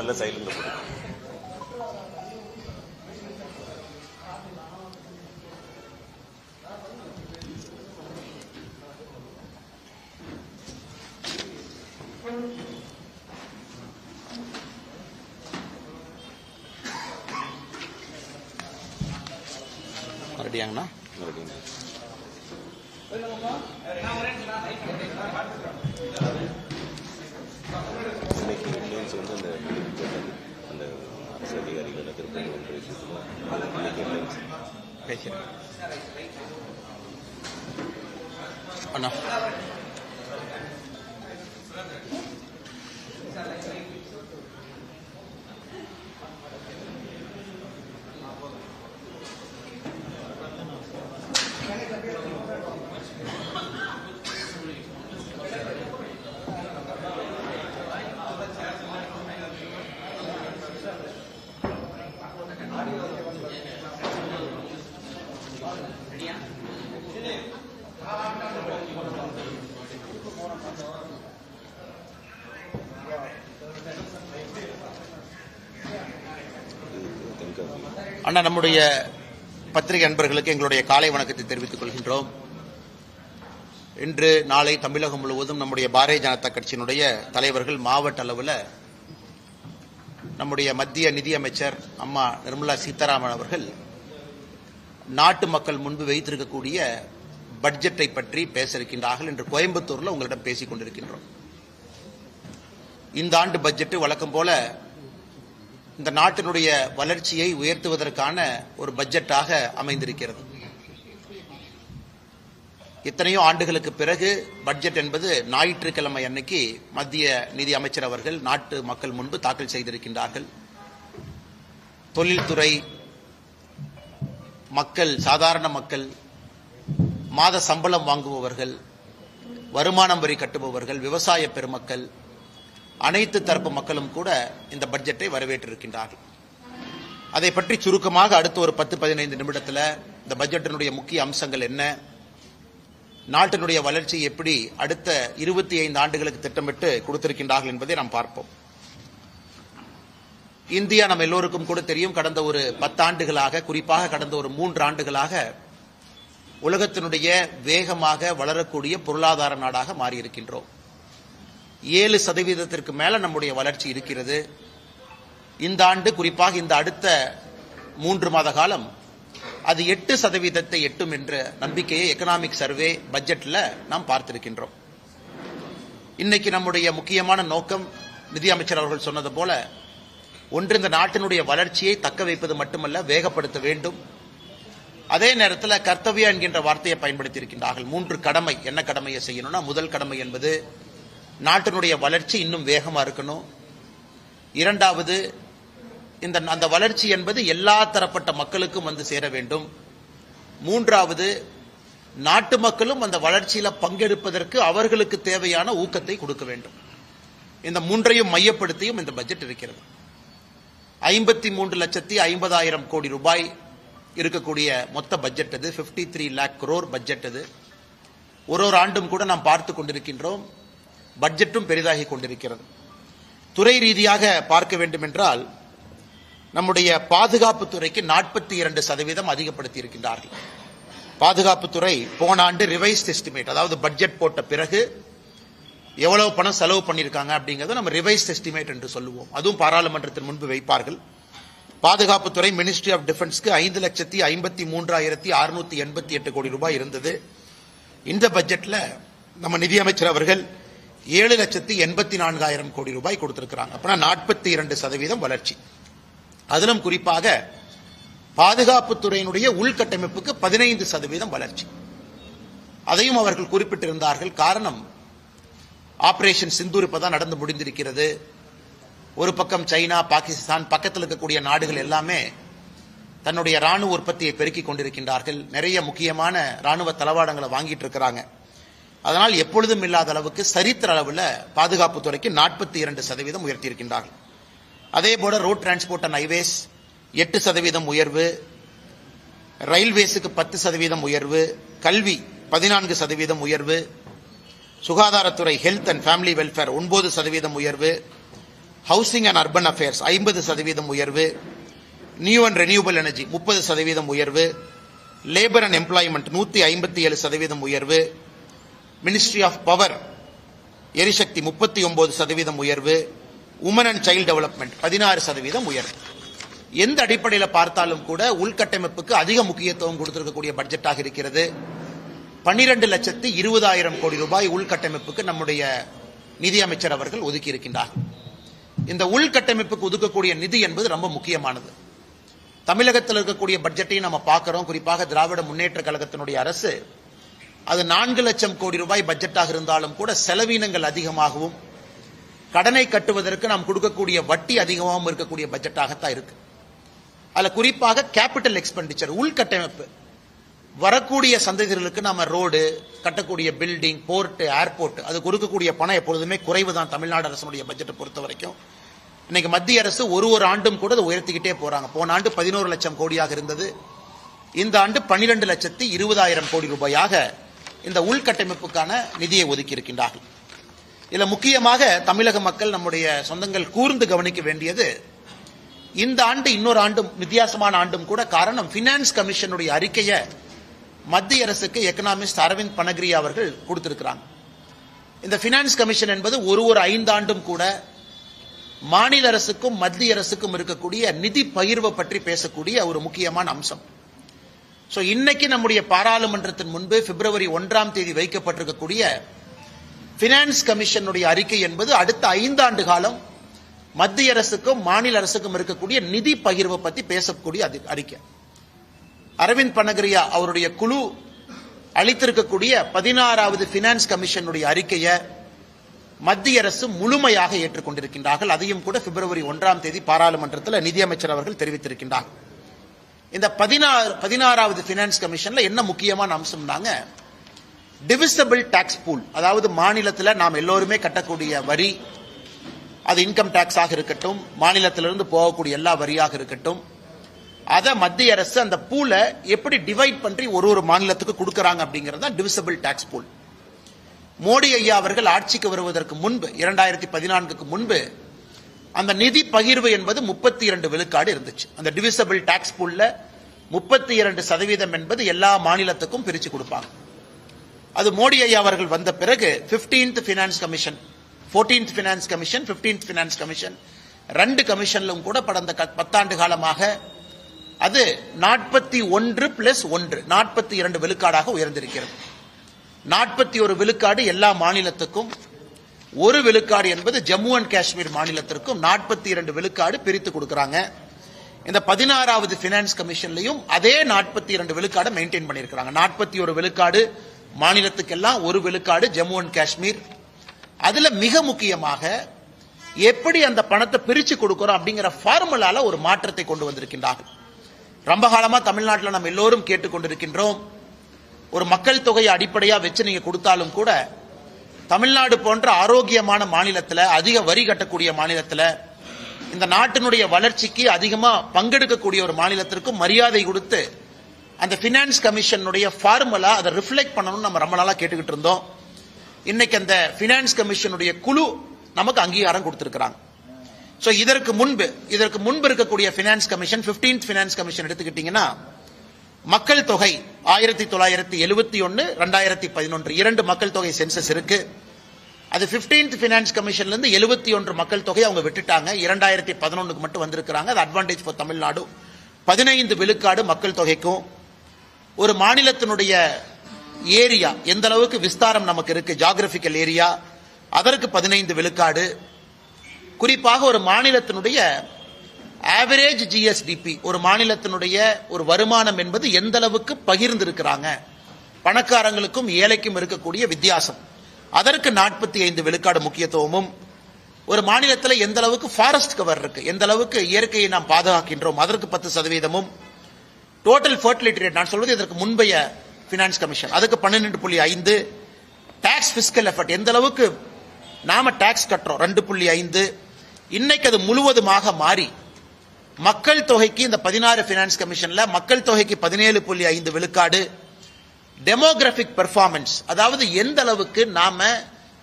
இல்லை சைலண்ட்ல போட்டு ரெடியாங்கண்ணா? ரெடிங்க. இன்னைக்கு ஹெட்லைன்ஸ் வந்து அந்த அரசு அதிகாரிகளோட திருப்பதி ஒன்று விஷயத்துல இன்னைக்கு ஹெட்லைன்ஸ் பேசுகிறேன் அண்ணா. அண்ணா, நம்முடைய பத்திரிகை அன்பர்களுக்கு எங்களுடைய காலை வணக்கத்தை தெரிவித்துக் கொள்கின்றோம். இன்று நாளை தமிழகம் முழுவதும் நம்முடைய பாரதிய ஜனதா கட்சியினுடைய தலைவர்கள் மாவட்ட அளவில் நம்முடைய மத்திய நிதியமைச்சர் அம்மா நிர்மலா சீதாராமன் அவர்கள் நாட்டு மக்கள் முன்பு வைத்திருக்கக்கூடிய பட்ஜெட்டை பற்றி பேச இருக்கின்றார்கள். இன்று கோயம்புத்தூரில் உங்களிடம் பேசிக் கொண்டிருக்கின்றோம். இந்த ஆண்டு பட்ஜெட் வழக்கம் போல இந்த நாட்டினுடைய வளர்ச்சியை உயர்த்துவதற்கான ஒரு பட்ஜெட்டாக அமைந்திருக்கிறது. எத்தனையோ ஆண்டுகளுக்கு பிறகு பட்ஜெட் என்பது ஞாயிற்றுக்கிழமை அன்னைக்கு மத்திய நிதி அமைச்சர் அவர்கள் நாட்டு மக்கள் முன்பு தாக்கல் செய்திருக்கின்றார்கள். தொழில்துறை மக்கள், சாதாரண மக்கள், மாத சம்பளம் வாங்குபவர்கள், வருமானம் வரி கட்டுபவர்கள், விவசாய பெருமக்கள், அனைத்து தரப்பு மக்களும் கூட இந்த பட்ஜெட்டை வரவேற்றிருக்கின்றார்கள். அதை பற்றி சுருக்கமாக அடுத்த ஒரு 10-15 நிமிடத்தில் இந்த பட்ஜெட்டினுடைய முக்கிய அம்சங்கள் என்ன, நாட்டினுடைய வளர்ச்சி எப்படி அடுத்த 25 ஆண்டுகளுக்கு திட்டமிட்டு கொடுத்திருக்கின்றார்கள் என்பதை நாம் பார்ப்போம். இந்தியா நம்ம எல்லோருக்கும் கூட தெரியும், கடந்த ஒரு 10 ஆண்டுகளாக, குறிப்பாக கடந்த ஒரு 3 ஆண்டுகளாக உலகத்தினுடைய வேகமாக வளரக்கூடிய பொருளாதார நாடாக மாறியிருக்கின்றோம். 7% மேல நம்முடைய வளர்ச்சி இருக்கிறது. இந்த ஆண்டு, குறிப்பாக இந்த அடுத்த 3 மாத காலம் அது 8% எட்டும் என்ற நம்பிக்கையை எக்கனாமிக் சர்வே பட்ஜெட்ல நாம் பார்த்திருக்கின்றோம். இன்னைக்கு நம்முடைய முக்கியமான நோக்கம், நிதியமைச்சர் அவர்கள் சொன்னது போல, ஒன்று இந்த நாட்டினுடைய வளர்ச்சியை தக்க வைப்பது மட்டுமல்ல, வேகப்படுத்த வேண்டும். அதே நேரத்தில் கர்த்தவ்யா என்கின்ற வார்த்தையை பயன்படுத்தி இருக்கின்றார்கள். 3 கடமை. என்ன கடமையை செய்யணும்னா, முதல் கடமை என்பது நாட்டினுடைய வளர்ச்சி இன்னும் வேகமா இருக்கணும். இரண்டாவது, அந்த வளர்ச்சி என்பது எல்லா தரப்பட்ட மக்களுக்கும் வந்து சேர வேண்டும். மூன்றாவது, நாட்டு மக்களும் அந்த வளர்ச்சியில பங்கெடுப்பதற்கு அவர்களுக்கு தேவையான ஊக்கத்தை கொடுக்க வேண்டும். இந்த 3ஐயும் மையப்படுத்தியும் இந்த பட்ஜெட் இருக்கிறது. 53,50,000 கோடி ரூபாய் இருக்கக்கூடிய மொத்த பட்ஜெட் அது. 53 lakh crore பட்ஜெட் அது. ஒரு ஆண்டும் கூட நாம் பார்த்து கொண்டிருக்கின்றோம், பட்ஜெட்டும் பெரிதாகி கொண்டிருக்கிறது. துறை ரீதியாக பார்க்க வேண்டும் என்றால், நம்முடைய பாதுகாப்புத்துறைக்கு 42% அதிகப்படுத்தி இருக்கின்றார்கள். பாதுகாப்புத்துறை போன ஆண்டு ரிவைஸ்ட் எஸ்டிமேட், அதாவது பட்ஜெட் போட்ட பிறகு எவ்வளவு பணம் செலவு பண்ணியிருக்காங்க அப்படிங்கறத நம்ம ரிவைஸ்ட் எஸ்டிமேட் என்று சொல்லுவோம். அதுவும் பாராளுமன்றத்தின் முன்பு வைப்பார்கள். பாதுகாப்புத்துறை மினிஸ்ட்ரி ஆஃப் டிஃபென்ஸ்க்கு 5,53,688 கோடி ரூபாய் இருந்தது. இந்த பட்ஜெட்ல நம்ம நிதியமைச்சர் அவர்கள் 7,84,000 கோடி ரூபாய் கொடுத்திருக்கிறாங்க. அப்பனா 42% வளர்ச்சி. அதிலும் குறிப்பாக பாதுகாப்புத்துறையினுடைய உள்கட்டமைப்புக்கு 15% வளர்ச்சி. அதையும் அவர்கள் குறிப்பிட்டிருந்தார்கள். காரணம், ஆபரேஷன் சிந்தூர் இப்பதான் நடந்து முடிந்திருக்கிறது. ஒரு பக்கம் சைனா, பாகிஸ்தான், பக்கத்தில் இருக்கக்கூடிய நாடுகள் எல்லாமே தன்னுடைய ராணுவ உற்பத்தியை பெருக்கிக் கொண்டிருக்கின்றார்கள். நிறைய முக்கியமான ராணுவ தளவாடங்களை வாங்கிட்டு இருக்கிறாங்க. அதனால் எப்பொழுதும் இல்லாத அளவுக்கு சரித்திர அளவில் பாதுகாப்புத்துறைக்கு 42% உயர்த்தியிருக்கின்றார்கள். அதே போல ரோட் டிரான்ஸ்போர்ட் அண்ட் ஹைவேஸ் 8% உயர்வு, ரயில்வேஸுக்கு 10% உயர்வு, கல்வி 14% உயர்வு, சுகாதாரத்துறை ஹெல்த் அண்ட் ஃபேமிலி வெல்ஃபேர் 9% உயர்வு, ஹவுசிங் அண்ட் அர்பன் அஃபேர்ஸ் 50% உயர்வு, நியூ அண்ட் ரெனியூபிள் எனர்ஜி 30% உயர்வு, லேபர் அண்ட் எம்ப்ளாய்மெண்ட் 157% உயர்வு, மினிஸ்ட்ரி ஆஃப் பவர் எரிசக்தி 39% உயர்வு, உமன் அண்ட் சைல்டு டெவலப்மெண்ட் 16% உயர்வு. எந்த அடிப்படையில் பார்த்தாலும் கூட உள்கட்டமைப்புக்கு அதிக முக்கியத்துவம் கொடுத்திருக்கக்கூடிய பட்ஜெட்டாக இருக்கிறது. 12,20,000 கோடி ரூபாய் உள்கட்டமைப்புக்கு நம்முடைய நிதியமைச்சர் அவர்கள் ஒதுக்கி இருக்கின்றார். இந்த உள்கட்டமைப்புக்கு ஒதுக்கக்கூடிய நிதி என்பது ரொம்ப முக்கியமானது. தமிழகத்தில் இருக்கக்கூடிய பட்ஜெட்டையும் நம்ம பார்க்கிறோம். குறிப்பாக திராவிட முன்னேற்ற கழகத்தினுடைய அரசு அது 4 லட்சம் கோடி ரூபாய் பட்ஜெட்டாக இருந்தாலும் கூட செலவினங்கள் அதிகமாகவும் கடனை கட்டுவதற்கு நாம் கொடுக்கக்கூடிய வட்டி அதிகமாகவும் இருக்கக்கூடிய பட்ஜெட்டாகத்தான் இருக்கு. அதில் குறிப்பாக கேபிட்டல் எக்ஸ்பெண்டிச்சர் உள்கட்டமைப்பு வரக்கூடிய சந்ததிகளுக்கு நம்ம ரோடு கட்டக்கூடிய பில்டிங், போர்ட், ஏர்போர்ட் அது கொடுக்கக்கூடிய பணம் எப்பொழுதுமே குறைவு தான் தமிழ்நாடு அரசுடைய பட்ஜெட்டை பொறுத்த வரைக்கும். இன்னைக்கு மத்திய அரசு ஒரு ஆண்டும் கூட அதை உயர்த்திக்கிட்டே போறாங்க. போன ஆண்டு 11 லட்சம் கோடியாக இருந்தது. இந்த ஆண்டு 12,20,000 கோடி ரூபாயாக இந்த உள்கட்டமைப்புக்கான நிதியை ஒதுக்கி இருக்கின்றார்கள். இதுல முக்கியமாக தமிழக மக்கள் நம்முடைய சொந்தங்கள் கூர்ந்து கவனிக்க வேண்டியது, இந்த ஆண்டு இன்னொரு ஆண்டும் வித்தியாசமான ஆண்டும் கூட. காரணம், பினான்ஸ் கமிஷனுடைய அறிக்கையை மத்திய அரசுக்கு எக்கனாமிஸ்ட் அரவிந்த் பனகிரியா அவர்கள் கொடுத்திருக்கிறாங்க. இந்த பினான்ஸ் கமிஷன் என்பது ஒரு 5 ஆண்டும் கூட மாநில அரசுக்கும் மத்திய அரசுக்கும் இருக்கக்கூடிய நிதி பகிர்வை பற்றி பேசக்கூடிய ஒரு முக்கியமான அம்சம். சோ இன்னைக்கு நம்முடைய பாராளுமன்றத்தின் முன்பு பிப்ரவரி 1ஆம் தேதி வைக்கப்பட்டிருக்கக்கூடிய பினான்ஸ் கமிஷனுடைய அறிக்கை என்பது அடுத்த 5 ஆண்டு காலம் மத்திய அரசுக்கும் மாநில அரசுக்கும் இருக்கக்கூடிய நிதி பகிர்வை பற்றி பேசக்கூடிய அறிக்கை. அரவிந்த் பனகிரியா அவருடைய குழு அளித்திருக்கக்கூடிய 16வது பினான்ஸ் கமிஷனுடைய அறிக்கையை மத்திய அரசு முழுமையாக ஏற்றுக்கொண்டிருக்கின்றார்கள். அதையும் கூட பிப்ரவரி 1ஆம் தேதி பாராளுமன்றத்தில் நிதியமைச்சர் அவர்கள் தெரிவித்திருக்கின்றார்கள். இந்த 16வது பினான்ஸ் கமிஷன்ல என்ன முக்கியமான அம்சம்னாங்க, டிவிசிபிள் டாக்ஸ் பூல், அதாவது மாநிலத்தில் நாம் எல்லோருமே கட்டக்கூடிய வரி, அது இன்கம் டாக்ஸாக இருக்கட்டும், மாநிலத்திலிருந்து போகக்கூடிய எல்லா வரியாக இருக்கட்டும், அதை மத்திய அரசு அந்த பூலை எப்படி டிவைட் பண்ணி ஒரு மாநிலத்துக்கு கொடுக்கறாங்க அப்படிங்கிறது தான் டிவிசிபிள் டாக்ஸ் பூல். மோடி ஐயா அவர்கள் ஆட்சிக்கு வருவதற்கு முன்பு 2014க்கு முன்பு அந்த நிதி பகிர்வு என்பது 32 விழுக்காடு இருந்துச்சு. அந்த டிவிசிபிள் டாக்ஸ் பூல்ல 32% என்பது எல்லா மாநிலத்துக்கும் பிரிச்சு கொடுப்பாங்க. அது மோடி ஐயா அவர்கள் வந்த பிறகு 15th finance commission, 14th finance commission, 15th finance commission 2 கமிஷன்லும் கூட கடந்த 10 ஆண்டு காலமாக அது 41+1 42 விழுக்காடாக உயர்ந்திருக்கிறது. 41 விழுக்காடு எல்லா மாநிலத்துக்கும், 1 விழுக்காடு என்பது ஜம்மு அண்ட் காஷ்மீர் மாநிலத்திற்கும் 42 விழுக்காடு பிரித்து கொடுக்கறாங்க. இந்த 16வது பினான்ஸ் கமிஷன்லயும் அதே 42 விழுக்காடு மெயின்டைன் பண்ணியிருக்காங்க. 41 விழுக்காடு மாநிலத்துக்கெல்லாம், 1 விழுக்காடு ஜம்மு அண்ட் காஷ்மீர். அதுல மிக முக்கியமாக எப்படி அந்த பணத்தை பிரிச்சு கொடுக்கிறோம் அப்படிங்கிற ஃபார்முலால ஒரு மாற்றத்தை கொண்டு வந்திருக்கின்றார்கள். ரொம்ப காலமா தமிழ்நாட்டில் நம்ம எல்லோரும் கேட்டுக்கொண்டிருக்கின்றோம், ஒரு மக்கள் தொகையை அடிப்படையா வச்சு நீங்க கொடுத்தாலும் கூட தமிழ்நாடு போன்ற ஆரோக்கியமான மாநிலத்தில், அதிக வரி கட்டக்கூடிய மாநிலத்தில், இந்த நாட்டினுடைய வளர்ச்சிக்கு அதிகமா பங்கெடுக்கக்கூடிய ஒரு மாநிலத்திற்கும் மரியாதை கொடுத்து அந்த பினான்ஸ் கமிஷனுடைய ஃபார்முலா அதை ரிஃப்ளெக்ட் பண்ணணும்னு நம்ம ரொம்ப நாளா கேட்டுக்கிட்டு இருந்தோம். இன்னைக்கு அந்த பினான்ஸ் கமிஷனுடைய குழு நமக்கு அங்கீகாரம் கொடுத்திருக்கிறாங்க. சோ இதற்கு முன்பு இருக்கக்கூடிய finance commission, 15th finance commission எடுத்துக்கிட்டீங்கன்னா, மக்கள் தொகை 1971, 2011 2 மக்கள் தொகை சென்சஸ் இருக்கு. அது 15th பினான்ஸ் கமிஷன்ல இருந்து 71 மக்கள் தொகை அவங்க விட்டுட்டாங்க. 2011க்கு மட்டும் வந்திருக்கிறாங்க. அது அட்வான்டேஜ் ஃபார் தமிழ்நாடு. 15 விழுக்காடு மக்கள் தொகைக்கும், ஒரு மாநிலத்தினுடைய ஏரியா எந்த அளவுக்கு விஸ்தாரம் நமக்கு இருக்கு, ஜியோகிராபிக்கல் ஏரியா, அதற்கு 15 விழுக்காடு. குறிப்பாக ஒரு மாநிலத்தினுடைய ஆவரேஜ் ஜிஎஸ்டிபி, ஒரு மாநிலத்தினுடைய ஒரு வருமானம் என்பது எந்த அளவுக்கு பகிர்ந்து இருக்கிறாங்க, பணக்காரங்களுக்கும் ஏழைக்கும் இருக்கக்கூடிய வித்தியாசம், அதற்கு 45 விழுக்காடு முக்கியத்துவமும், ஒரு மாநிலத்தில் எந்த அளவுக்கு ஃபாரஸ்ட் கவர் இருக்கு, எந்த அளவுக்கு இயற்கையை நாம் பாதுகாக்கின்றோம், அதற்கு 10%, டோட்டல் ஃபர்டிலிட்டி ரேட், நான் சொல்வது இதற்கு முன்பைய பினான்ஸ் கமிஷன், அதுக்கு 12.5, டாக்ஸ் பிஸ்கல் எஃபர்ட், எந்த அளவுக்கு நாம டாக்ஸ் கட்டுறோம் 2.5. இன்னைக்கு அது முழுவதுமாக மாறி மக்கள் தொகைக்கு இந்த 16 பினான்ஸ் கமிஷன்ல மக்கள் தொகைக்கு 17.5 விழுக்காடு, டெமோகிராபிக் பெர்ஃபார்மன்ஸ், அதாவது எந்த அளவுக்கு நாம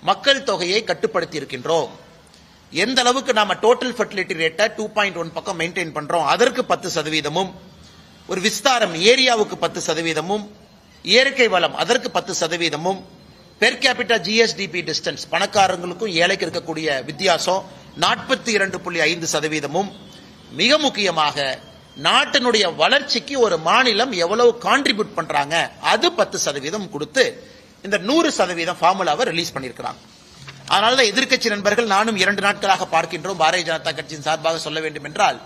மக்கள் தொகையை கட்டுப்படுத்தி இருக்கின்றோம், எந்த அளவுக்கு நாம டோட்டல் ஃபெர்டிலிட்டி ரேட்டை 2.1 பக்கம் மெயின்டைன் பண்றோம் அதற்கு 10%, ஒரு விஸ்தாரம் ஏரியாவுக்கு 10%, இயற்கை வளம் அதற்கு 10%, பெர் கேபிட்டா ஜிஎஸ்டிபி டிஸ்டன்ஸ் பணக்காரங்களுக்கும் ஏழைக்கு இருக்கக்கூடிய வித்தியாசம் 42.5%, மிக முக்கியமாக நாட்டினுடைய வளர்ச்சிக்கு ஒரு மாநிலம் எவ்வளவு கான்ட்ரிபியூட் பண்றாங்க அது 10% கொடுத்து இந்த 100% ஃபார்முலாவை ரிலீஸ் பண்ணியிருக்கிறாங்க. அதனாலதான் எதிர்க்கட்சி நண்பர்கள் நானும் 2 நாட்களாக பார்க்கின்றோம். பாரதிய ஜனதா கட்சியின் சார்பாக சொல்ல வேண்டும் என்றால்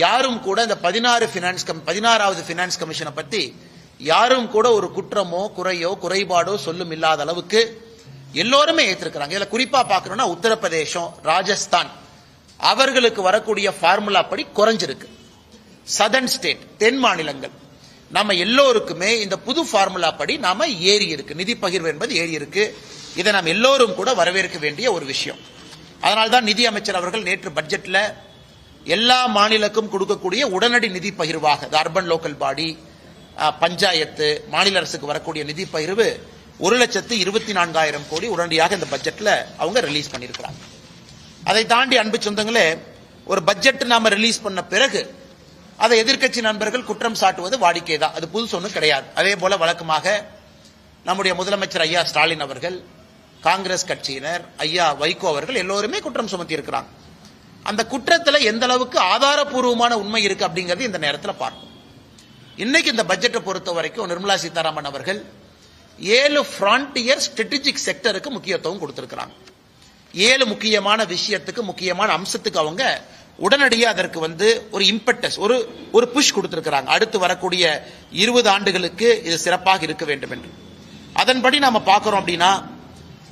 யாரும் கூட இந்த 16வது பினான்ஸ் கமிஷனை பத்தி யாரும் கூட ஒரு குற்றமோ குறையோ குறைபாடோ சொல்லும் இல்லாத அளவுக்கு எல்லோருமே ஏற்றிருக்கிறாங்க. இதுல குறிப்பா பார்க்கணும்னா உத்தரப்பிரதேசம், ராஜஸ்தான் அவர்களுக்கு வரக்கூடிய ஃபார்முலா படி குறைஞ்சிருக்கு. சதர்ன் ஸ்டேட் தென் மாநிலங்கள் நம்ம எல்லோருக்குமே இந்த புது ஃபார்முலா படி நாம ஏறி இருக்கு, நிதி பகிர்வு என்பது ஏறி இருக்கு. இதை நாம் எல்லோரும் கூட வரவேற்க வேண்டிய ஒரு விஷயம். அதனால்தான் நிதி அமைச்சர் அவர்கள் நேற்று பட்ஜெட்ல எல்லா மாநிலக்கும் கொடுக்கக்கூடிய உடனடி நிதி பகிர்வாக அர்பன் லோக்கல் பாடி, பஞ்சாயத்து, மாநில அரசுக்கு வரக்கூடிய நிதி பகிர்வு 1,24,000 கோடி உடனடியாக இந்த பட்ஜெட்ல அவங்க ரிலீஸ் பண்ணியிருக்கிறாங்க. அதை தாண்டி அன்பு சொந்தங்களே, ஒரு பட்ஜெட் நாம ரிலீஸ் பண்ண பிறகு அதை எதிர்க்கட்சி நண்பர்கள் குற்றம் சாட்டுவது வாடிக்கை தான், அது புதுசு ஒன்றும் கிடையாது. அதே போல வழக்கமாக நம்முடைய முதலமைச்சர் ஐயா ஸ்டாலின் அவர்கள், காங்கிரஸ் கட்சியினர், ஐயா வைகோ அவர்கள் எல்லோருமே குற்றம் சுமத்தி இருக்கிறாங்க. அந்த குற்றத்தில் எந்த அளவுக்கு ஆதாரபூர்வமான உண்மை இருக்கு அப்படிங்கிறது இந்த நேரத்தில் பார்ப்போம். இன்னைக்கு இந்த பட்ஜெட்டை பொறுத்த வரைக்கும் நிர்மலா சீதாராமன் அவர்கள் 7 ஃப்ரான்டியர் ஸ்ட்ராட்டஜிக் செக்டருக்கு முக்கியத்துவம் கொடுத்திருக்கிறாங்க. 7 முக்கியமான விஷயத்துக்கு, முக்கியமான அம்சத்துக்கு அவங்க உடனடியாக அதற்கு ஒரு இம்பெட்டஸ், ஒரு புஷ் கொடுத்திருக்கிறாங்க. அடுத்து வரக்கூடிய 20 ஆண்டுகளுக்கு இது சிறப்பாக இருக்க வேண்டும் என்று. அதன்படி நாம பார்க்கிறோம் அப்படின்னா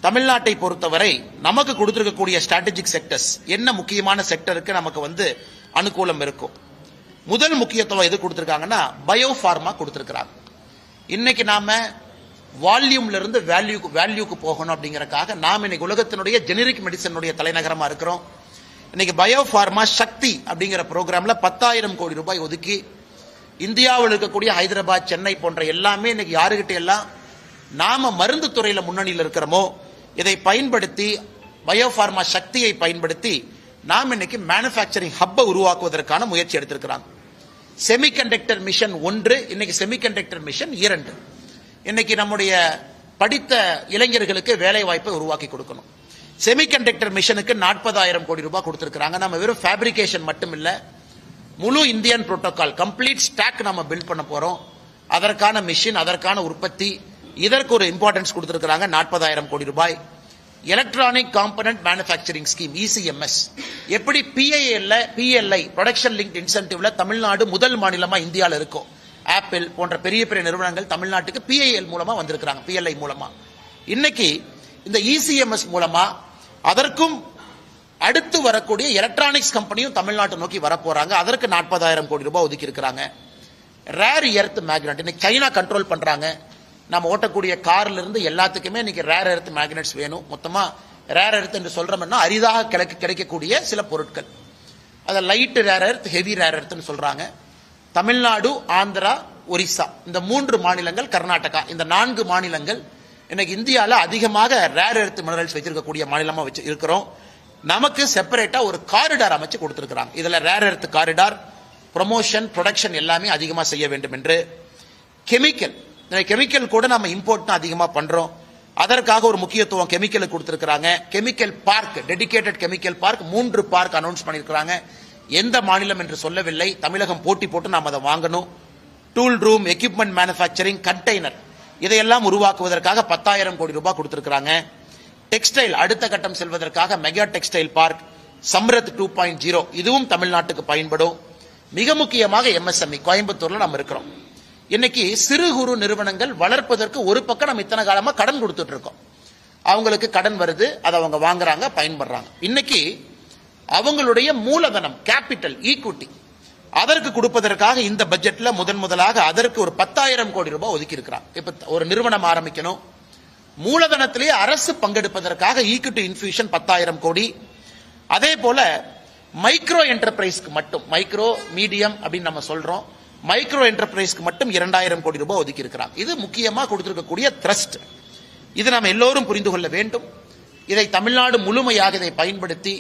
தமிழ்நாட்டை பொறுத்தவரை நமக்கு கொடுத்திருக்கக்கூடிய ஸ்ட்ராட்டஜிக் செக்டர்ஸ் என்ன முக்கியமான செக்டருக்கு நமக்கு அனுகூலம் இருக்கும். முதல் முக்கியத்துவம் எது கொடுத்திருக்காங்கன்னா பயோ ஃபார்மா கொடுத்திருக்கிறாங்க. இன்னைக்கு நாம வால்யூம்ல இருந்து வேல்யூக்கு போகணும் அப்படிங்கறதுக்காக நாம இன்னைக்கு உலகத்தினுடைய ஜெனரிக் மெடிசனுடைய தலைநகரமா இருக்கிறோம். இன்னைக்கு பயோ ஃபார்மா சக்தி அப்படிங்கிற ப்ரோக்ராம்ல 10,000 கோடி ரூபாய் ஒதுக்கி இந்தியாவில் இருக்கக்கூடிய ஹைதராபாத், சென்னை போன்ற எல்லாமே இன்னைக்கு யாருகிட்ட எல்லாம் நாம மருந்து துறையில முன்னணியில் இருக்கிறோமோ இதை பயன்படுத்தி பயோ ஃபார்மா சக்தியை பயன்படுத்தி நாம் இன்னைக்கு மேனுஃபேக்சரிங் ஹப்பை உருவாக்குவதற்கான முயற்சி எடுத்திருக்கிறாங்க. செமிகண்டக்டர் மிஷன் 1, இன்னைக்கு செமிகண்டக்டர் மிஷன் 2. இன்னைக்கு நம்முடைய படித்த இளைஞர்களுக்கு வேலை வாய்ப்பை உருவாக்கி கொடுக்கணும். செமிகண்டக்டர் மிஷனுக்கு 40,000 கோடி ரூபாய் கொடுத்திருக்கிறாங்க. நம்ம வெறும் ஃபேப்ரிகேஷன் மட்டும் இல்ல, முழு இந்தியன் புரோட்டோகால் கம்ப்ளீட் ஸ்டாக் நம்ம பில்ட் பண்ண போறோம். அதற்கான மிஷின், அதற்கான உற்பத்தி, இதற்கு ஒரு இம்பார்ட்டன்ஸ் கொடுத்திருக்கிறாங்க 40,000 கோடி ரூபாய். Electronic component manufacturing scheme ECMS, எப்படி PLI ப்ரொடக்ஷன் லிங்க்ட் இன்சென்டிவ்ல தமிழ்நாடு முதல் மாநிலமா இந்தியாவில் இருக்கும். ஆப்பிள் போன்ற பெரிய பெரிய நிறுவனங்கள் தமிழ்நாட்டுக்கு PIL மூலமா வந்திருக்கிறாங்க, PLI மூலமா. இன்னைக்கு இந்த ECMS மூலமா அதற்கும் அடுத்து வரக்கூடிய எலக்ட்ரானிக்ஸ் கம்பெனியும் தமிழ்நாட்டை நோக்கி வரப்போறாங்க. அதற்கு 40,000 கோடி ரூபாய் ஒதுக்கி இருக்கிறாங்க. ரேர் எர்த் மேக்னெட் இன்னைக்கு சைனா கண்ட்ரோல் பண்றாங்க. நம்ம ஓட்டக்கூடிய கார்ல இருந்து எல்லாத்துக்குமே இன்னைக்கு ரேர் எர்த் மேக்னெட்ஸ் வேணும். மொத்தமா ரேர் எர்த் என்று சொல்றோம்னா அரிதாக கிடைக்கக்கூடிய சில பொருட்கள், அதை light rare earth, heavy rare எர்த்னு சொல்றாங்க. தமிழ்நாடு, ஆந்திரா, ஒரிசா இந்த 3 மாநிலங்கள், கர்நாடகா இந்த 4 மாநிலங்கள் இன்னைக்கு இந்தியாவில் அதிகமாக ரேர் எர்த் மினரல்ஸ் வச்சிருக்கக்கூடிய மாநிலமா இருக்கிறோம். நமக்கு செப்பரேட்டா ஒரு காரிடார் அமைச்சு கொடுத்திருக்கிறாங்க. இதுல rare earth corridor, promotion, production எல்லாமே அதிகமா செய்ய வேண்டும் என்று. கெமிக்கல் கூட நம்ம இம்போர்ட் அதிகமா பண்றோம். அதற்காக ஒரு முக்கியத்துவம் கெமிக்கலுக்கு கொடுத்திருக்கிறாங்க. Chemical park, dedicated chemical park 3 park announce பண்ணிருக்கிறாங்க. எந்த மாநிலம் என்று சொல்லவில்லை, தமிழகம் போட்டி போட்டு நாம் அதை வாங்கணும். Tool room, equipment manufacturing, container இதையெல்லாம் உருவாக்குவதற்காக 10,000 கோடி ரூபாய் கொடுத்திருக்கிறாங்க. டெக்ஸ்டைல் அடுத்த கட்டம் செல்வதற்காக மெகா டெக்ஸ்டைல் பார்க், சம்ரத் 2.0 இதுவும் தமிழ்நாட்டுக்கு பயன்படும். மிக முக்கியமாக MSME கோயம்புத்தூர்ல நம்ம இருக்கிறோம். இன்னைக்கு சிறு குறு நிறுவனங்கள் வளர்ப்பதற்கு ஒரு பக்கம் நம்ம இத்தனை காலமா கடன் கொடுத்துட்டு இருக்கோம். அவங்களுக்கு கடன் வருது, அதை அவங்க வாங்குறாங்க, பயன்படுறாங்க. இன்னைக்கு அவங்களுடைய மூலதனம், கேபிட்டல், ஈக்விட்டி அதற்கு கொடுப்பதற்காக இந்த பட்ஜெட்ல முதலாக அதற்கு ஒரு 10,000 கோடி ரூபாய் ஒதுக்கி இருக்கிறாங்க. இப்ப ஒரு நிறுவனம் ஆரம்பிக்கணும், மூலதனத்திலேயே அரசு பங்கெடுப்பதற்காக ஈக்விட்டி இன்ஃபியூஷன் 10,000 கோடி. அதே போல மைக்ரோ என்டர்பிரைஸ்க்கு மட்டும், மைக்ரோ மீடியம் அப்படின்னு நம்ம சொல்றோம், மைக்ரோ என்டர்பிரைஸ்க்கு மட்டும் 2,000 கோடி ரூபாய் ஒதுக்கி இருக்கிறாங்க. இது முக்கியமா கொடுத்திருக்கக்கூடிய த்ரஸ்ட். இது நாம் எல்லோரும் புரிந்து கொள்ள வேண்டும். இதை தமிழ்நாடு முழுமையாக இதை பயன்படுத்தி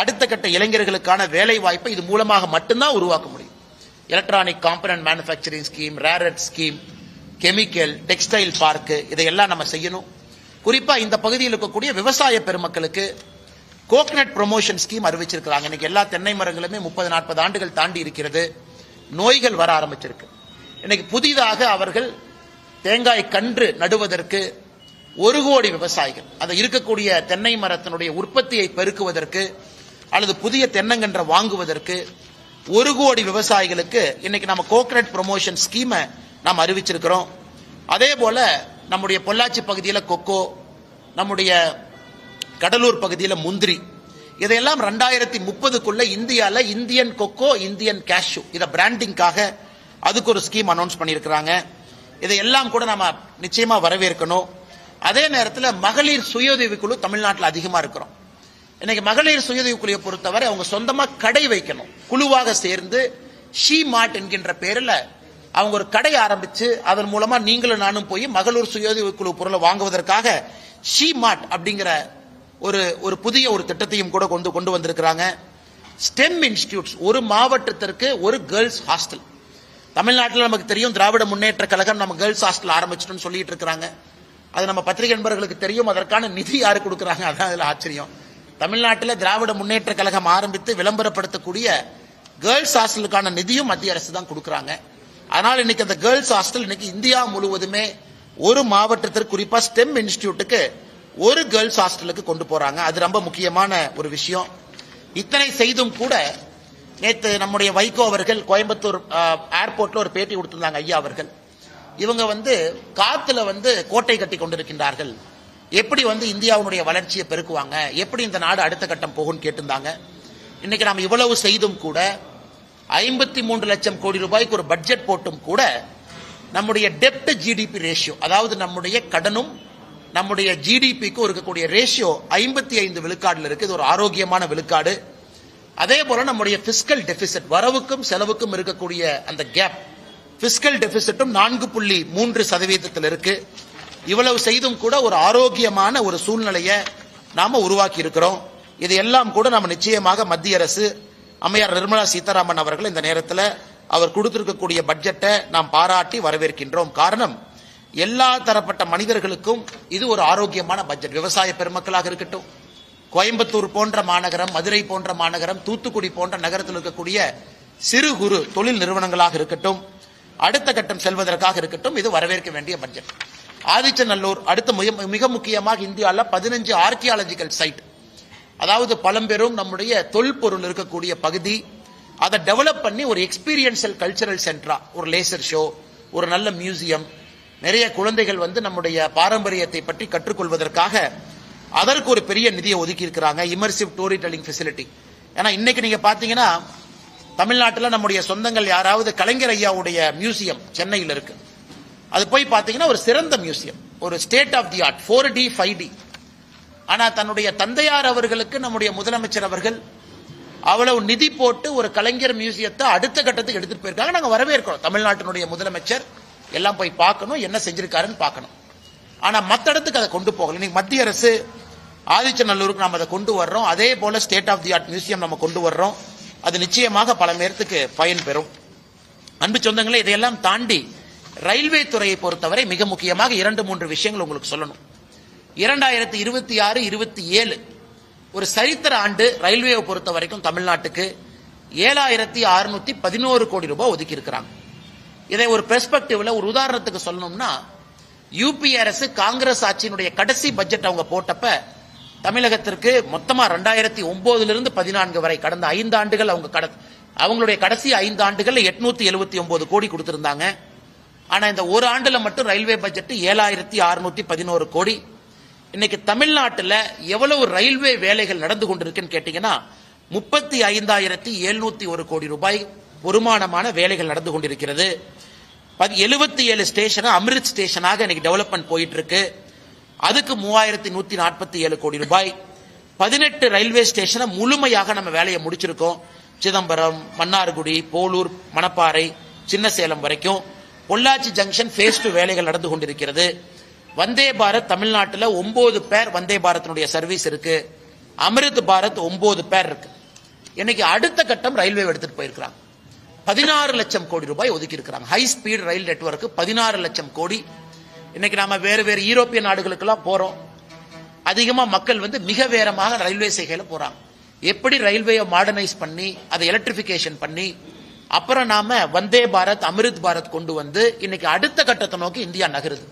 அடுத்த கட்ட இளைஞர்களுக்கான வேலை வாய்ப்பை இது மூலமாக மட்டும்தான் உருவாக்க முடியும். Electronic component manufacturing scheme, rare earth scheme, chemical, textile park, இதையெல்லாம் நம்ம செய்யணும். குறிப்பா இந்த பகுதியில் இருக்கக்கூடிய விவசாய பெருமக்களுக்கு கோகனட் ப்ரொமோஷன் ஸ்கீம் அறிவிச்சிருக்கிறாங்க. இன்னைக்கு எல்லா தென்னை மரங்களுமே 30-40 ஆண்டுகள் தாண்டி இருக்கிறது. நோய்கள் வர ஆரம்பிச்சிருக்கு. இன்னைக்கு புதிதாக அவர்கள் தேங்காய் கன்று நடுவதற்கு 1 கோடி விவசாயிகள், அதை இருக்கக்கூடிய தென்னை மரத்தினுடைய உற்பத்தியை பெருக்குவதற்கு அல்லது புதிய தென்னங்கன்றை வாங்குவதற்கு 1 கோடி விவசாயிகளுக்கு இன்னைக்கு நம்ம கோகனட் ப்ரொமோஷன் ஸ்கீமை நாம் அறிவிச்சிருக்கிறோம். அதே போல நம்முடைய பொள்ளாச்சி பகுதியில் கொக்கோ, நம்முடைய கடலூர் பகுதியில் முந்திரி, இதையெல்லாம் 2030க்குள்ள இந்தியாவில் இந்தியன் கொக்கோ, இந்தியன் கேஷ்யூ, இதை பிராண்டிங்காக அதுக்கு ஒரு ஸ்கீம் அனௌன்ஸ் பண்ணியிருக்கிறாங்க. இதையெல்லாம் கூட நம்ம நிச்சயமா வரவேற்கணும். அதே நேரத்தில் மகளிர் சுயஉதவி குழு தமிழ்நாட்டில் அதிகமா இருக்கிறோம். இன்னைக்கு மகளிர் சுயஉதவி குழுவை பொறுத்தவரை அவங்க சொந்தமா கடை வைக்கணும். குழுவாக சேர்ந்து ஷீ மார்ட் என்கின்ற பேரில் அவங்க ஒரு கடை ஆரம்பிச்சு அதன் மூலமா நீங்களும் நானும் போய் மகளிர் சுயஉதவி குழு பொருளை வாங்குவதற்காக ஷீ மார்ட் அப்படிங்கிற ஒரு புதிய ஒரு திட்டத்தையும் கூட கொண்டு வந்திருக்கிறாங்க. ஸ்டெம் இன்ஸ்டிடியூட்ஸ், ஒரு மாவட்டத்திற்கு ஒரு கேர்ள்ஸ் ஹாஸ்டல். தமிழ்நாட்டில் நமக்கு தெரியும், திராவிட முன்னேற்ற கழகம் நம்ம கேர்ள்ஸ் ஹாஸ்டல் ஆரம்பிச்சிட்டோம்னு சொல்லிட்டு இருக்கிறாங்க. அது நம்ம பத்திரிகை நண்பர்களுக்கு தெரியும். அதற்கான நிதி யாரு கொடுக்குறாங்க, அதான் அதில் ஆச்சரியம். தமிழ்நாட்டில் திராவிட முன்னேற்ற கழகம் ஆரம்பித்து விளம்பரப்படுத்தக்கூடிய கேர்ள்ஸ் ஹாஸ்டலுக்கான நிதியும் மத்திய அரசு தான் கொடுக்குறாங்க. அதனால் இன்னைக்கு அந்த கேர்ள்ஸ் ஹாஸ்டல் இன்னைக்கு இந்தியா முழுவதுமே ஒரு மாவட்டத்திற்கு, குறிப்பா ஸ்டெம் இன்ஸ்டிடியூட்டுக்கு ஒரு கேர்ள்ஸ் ஹாஸ்டலுக்கு கொண்டு போறாங்க. அது ரொம்ப முக்கியமான ஒரு விஷயம். இத்தனை செய்தும் கூட நேற்று நம்முடைய வைகோ அவர்கள் கோயம்புத்தூர் ஏர்போர்ட்ல ஒரு பேட்டி கொடுத்திருந்தாங்க. ஐயா அவர்கள் இவங்க காத்துல கோட்டை கட்டி கொண்டிருக்கின்றார்கள், எப்படி இந்தியாவுடைய வளர்ச்சியை பெருக்குவாங்க, எப்படி இந்த நாடு அடுத்த கட்டம் போகும்னு கேட்டிருந்தாங்க. இன்னைக்கு நாம் இவ்வளவு செய்தும் கூட 53 லட்சம் கோடி ரூபாய்க்கு ஒரு பட்ஜெட் போட்டும் கூட நம்முடைய டெப்ட் ஜிடிபி ரேஷியோ, அதாவது நம்முடைய கடனும் நம்முடைய ஜிடிபிக்கு இருக்கக்கூடிய ரேஷியோ 55 விழுக்காடுல இருக்கு. இது ஒரு ஆரோக்கியமான விழுக்காடு. அதே போல நம்முடைய பிஸ்கல் டெபிசிட், வரவுக்கும் செலவுக்கும் இருக்கக்கூடிய அந்த கேப், பிஸ்கல் டெபிசிட்டும் 4.3% இருக்கு. இவ்வளவு செய்தும் கூட ஒரு ஆரோக்கியமான ஒரு சூழ்நிலையை நாம உருவாக்கி இருக்கிறோம். இதையெல்லாம் கூட நம்ம நிச்சயமாக மத்திய அரசு, அம்மையார் நிர்மலா சீதாராமன் அவர்கள் இந்த நேரத்தில் அவர் கொடுத்திருக்கக்கூடிய பட்ஜெட்டை நாம் பாராட்டி வரவேற்கின்றோம். காரணம், எல்லா தரப்பட்ட மனிதர்களுக்கும் இது ஒரு ஆரோக்கியமான பட்ஜெட். விவசாய பெருமக்களாக இருக்கட்டும், கோயம்புத்தூர் போன்ற மாநகரம், மதுரை போன்ற மாநகரம், தூத்துக்குடி போன்ற நகரத்தில் இருக்கக்கூடிய சிறு குறு தொழில் நிறுவனங்களாக இருக்கட்டும், அடுத்த கட்டம் செல்வதற்காக இருக்கட்டும், இது வரவேற்க வேண்டிய பட்ஜெட். ஆதிச்சநல்லூர் அடுத்த மிக முக்கியமாக இந்தியாவில் 15 ஆர்கியாலஜிக்கல் சைட், அதாவது பழம்பெரும் நம்முடைய தொல்பொருள் இருக்கக்கூடிய பகுதி, அதை டெவலப் பண்ணி ஒரு எக்ஸ்பீரியன்ஷியல் கல்ச்சரல் சென்டரா, ஒரு லேசர் ஷோ, ஒரு நல்ல மியூசியம், நிறைய குழந்தைகள் நம்முடைய பாரம்பரியத்தை பற்றி கற்றுக்கொள்வதற்காக அதற்கு ஒரு பெரிய நிதியை ஒதுக்கி இருக்கிறாங்க. Immersive story telling facility. ஏன்னா இன்னைக்கு நீங்க பாத்தீங்கன்னா தமிழ்நாட்டில் நம்முடைய சொந்தங்கள் யாராவது கலைஞர் ஐயாவுடைய மியூசியம் சென்னையில் இருக்கு, அது போய் பாத்தீங்கன்னா ஒரு சிறந்த மியூசியம், ஒரு state of the art, 4D 5D. ஆனா தன்னுடைய தந்தையார் அவர்களுக்கு நம்முடைய முதலமைச்சர் அவர்கள் அவ்வளவு நிதி போட்டு ஒரு கலைஞர் மியூசியத்தை அடுத்த கட்டத்துக்கு எடுத்துட்டு போயிருக்காங்க. நாங்க வரவேற்கிறோம். தமிழ்நாட்டினுடைய முதலமைச்சர் எல்லாம் போய் பார்க்கணும், என்ன செஞ்சிருக்காருன்னு பார்க்கணும். ஆனா மற்ற இடத்துக்கு அதை கொண்டு போகல. இன்னைக்கு மத்திய அரசு ஆதிச்சநல்லூருக்கு நாம் அதை கொண்டு வர்றோம். அதே போல state of the art museum நம்ம கொண்டு வர்றோம். அது நிச்சயமாக பல பேருக்கு பயன் பெறும். அன்பு சொந்தங்களே, இதையெல்லாம் தாண்டி ரயில்வே துறையை பொறுத்தவரை மிக முக்கியமாக 2-3 விஷயங்கள் உங்களுக்கு சொல்லணும். 2026-27 ஒரு சரித்திர ஆண்டு ரயில்வேவை பொறுத்த வரைக்கும் தமிழ்நாட்டுக்கு 7611 கோடி ரூபாய் ஒதுக்கி இருக்கிறாங்க. இதை ஒரு பெர்ஸ்பெக்டிவ்ல, ஒரு உதாரணத்துக்கு சொல்லணும்னா, யூபி அரசு காங்கிரஸ் ஆட்சியினுடைய கடைசி பட்ஜெட் அவங்க போட்டப்ப தமிழகத்திற்கு மொத்தமா 2009 14 வரை கடந்த 5 ஆண்டுகள் அவங்களுடைய கடைசி 5 ஆண்டுகள் 879 கோடி கொடுத்திருந்தாங்க. ஆனா இந்த ஒரு ஆண்டுல மட்டும் ரயில்வே பட்ஜெட் 7611 கோடி. இன்னைக்கு தமிழ்நாட்டில் எவ்வளவு ரயில்வே வேலைகள் நடந்து கொண்டிருக்குன்னு கேட்டீங்கன்னா 35,701 கோடி ரூபாய் வருமானமான வேலைகள் நடந்து கொண்டிருக்கிறது. 77 ஸ்டேஷன் அமிர்த் ஸ்டேஷனாக இன்னைக்கு டெவலப்மெண்ட் போயிட்டு இருக்கு. அதுக்கு 3147 கோடி ரூபாய். 18 ரயில்வே ஸ்டேஷனை முழுமையாக நம்ம வேலையை முடிச்சிருக்கோம். சிதம்பரம், மன்னார்குடி, போலூர், மணப்பாறை, சின்னசேலம் வரைக்கும். பொள்ளாச்சி ஜங்ஷன் phase 2 வேலைகள் நடந்து கொண்டிருக்கிறது. வந்தே பாரத் தமிழ்நாட்டில் 9 பேர் வந்தே பாரத்தினுடைய சர்வீஸ் இருக்கு. அமிர்த் பாரத் 9 பேர் இருக்கு. இன்னைக்கு அடுத்த கட்டம் ரயில்வே எடுத்துட்டு போயிருக்கிறாங்க. 16 லட்சம் கோடி ரூபாய் ஒதுக்கி இருக்கிறாங்க. ஹை ஸ்பீட் ரயில் நெட்வொர்க் 16 லட்சம் கோடி. இன்னைக்கு நாம வேறு வேறு யூரோப்பிய நாடுகளுக்கெல்லாம் போறோம். அதிகமா மக்கள் மிக வேகமாக ரயில்வே சேவையில போறாங்க. எப்படி ரயில்வேயை மாடர்னைஸ் பண்ணி அதை எலக்ட்ரிபிகேஷன் பண்ணி அப்புறம் நாம வந்தே பாரத் அமிர்த் பாரத் கொண்டு வந்து இன்னைக்கு அடுத்த கட்டத்தை நோக்கி இந்தியா நகருது.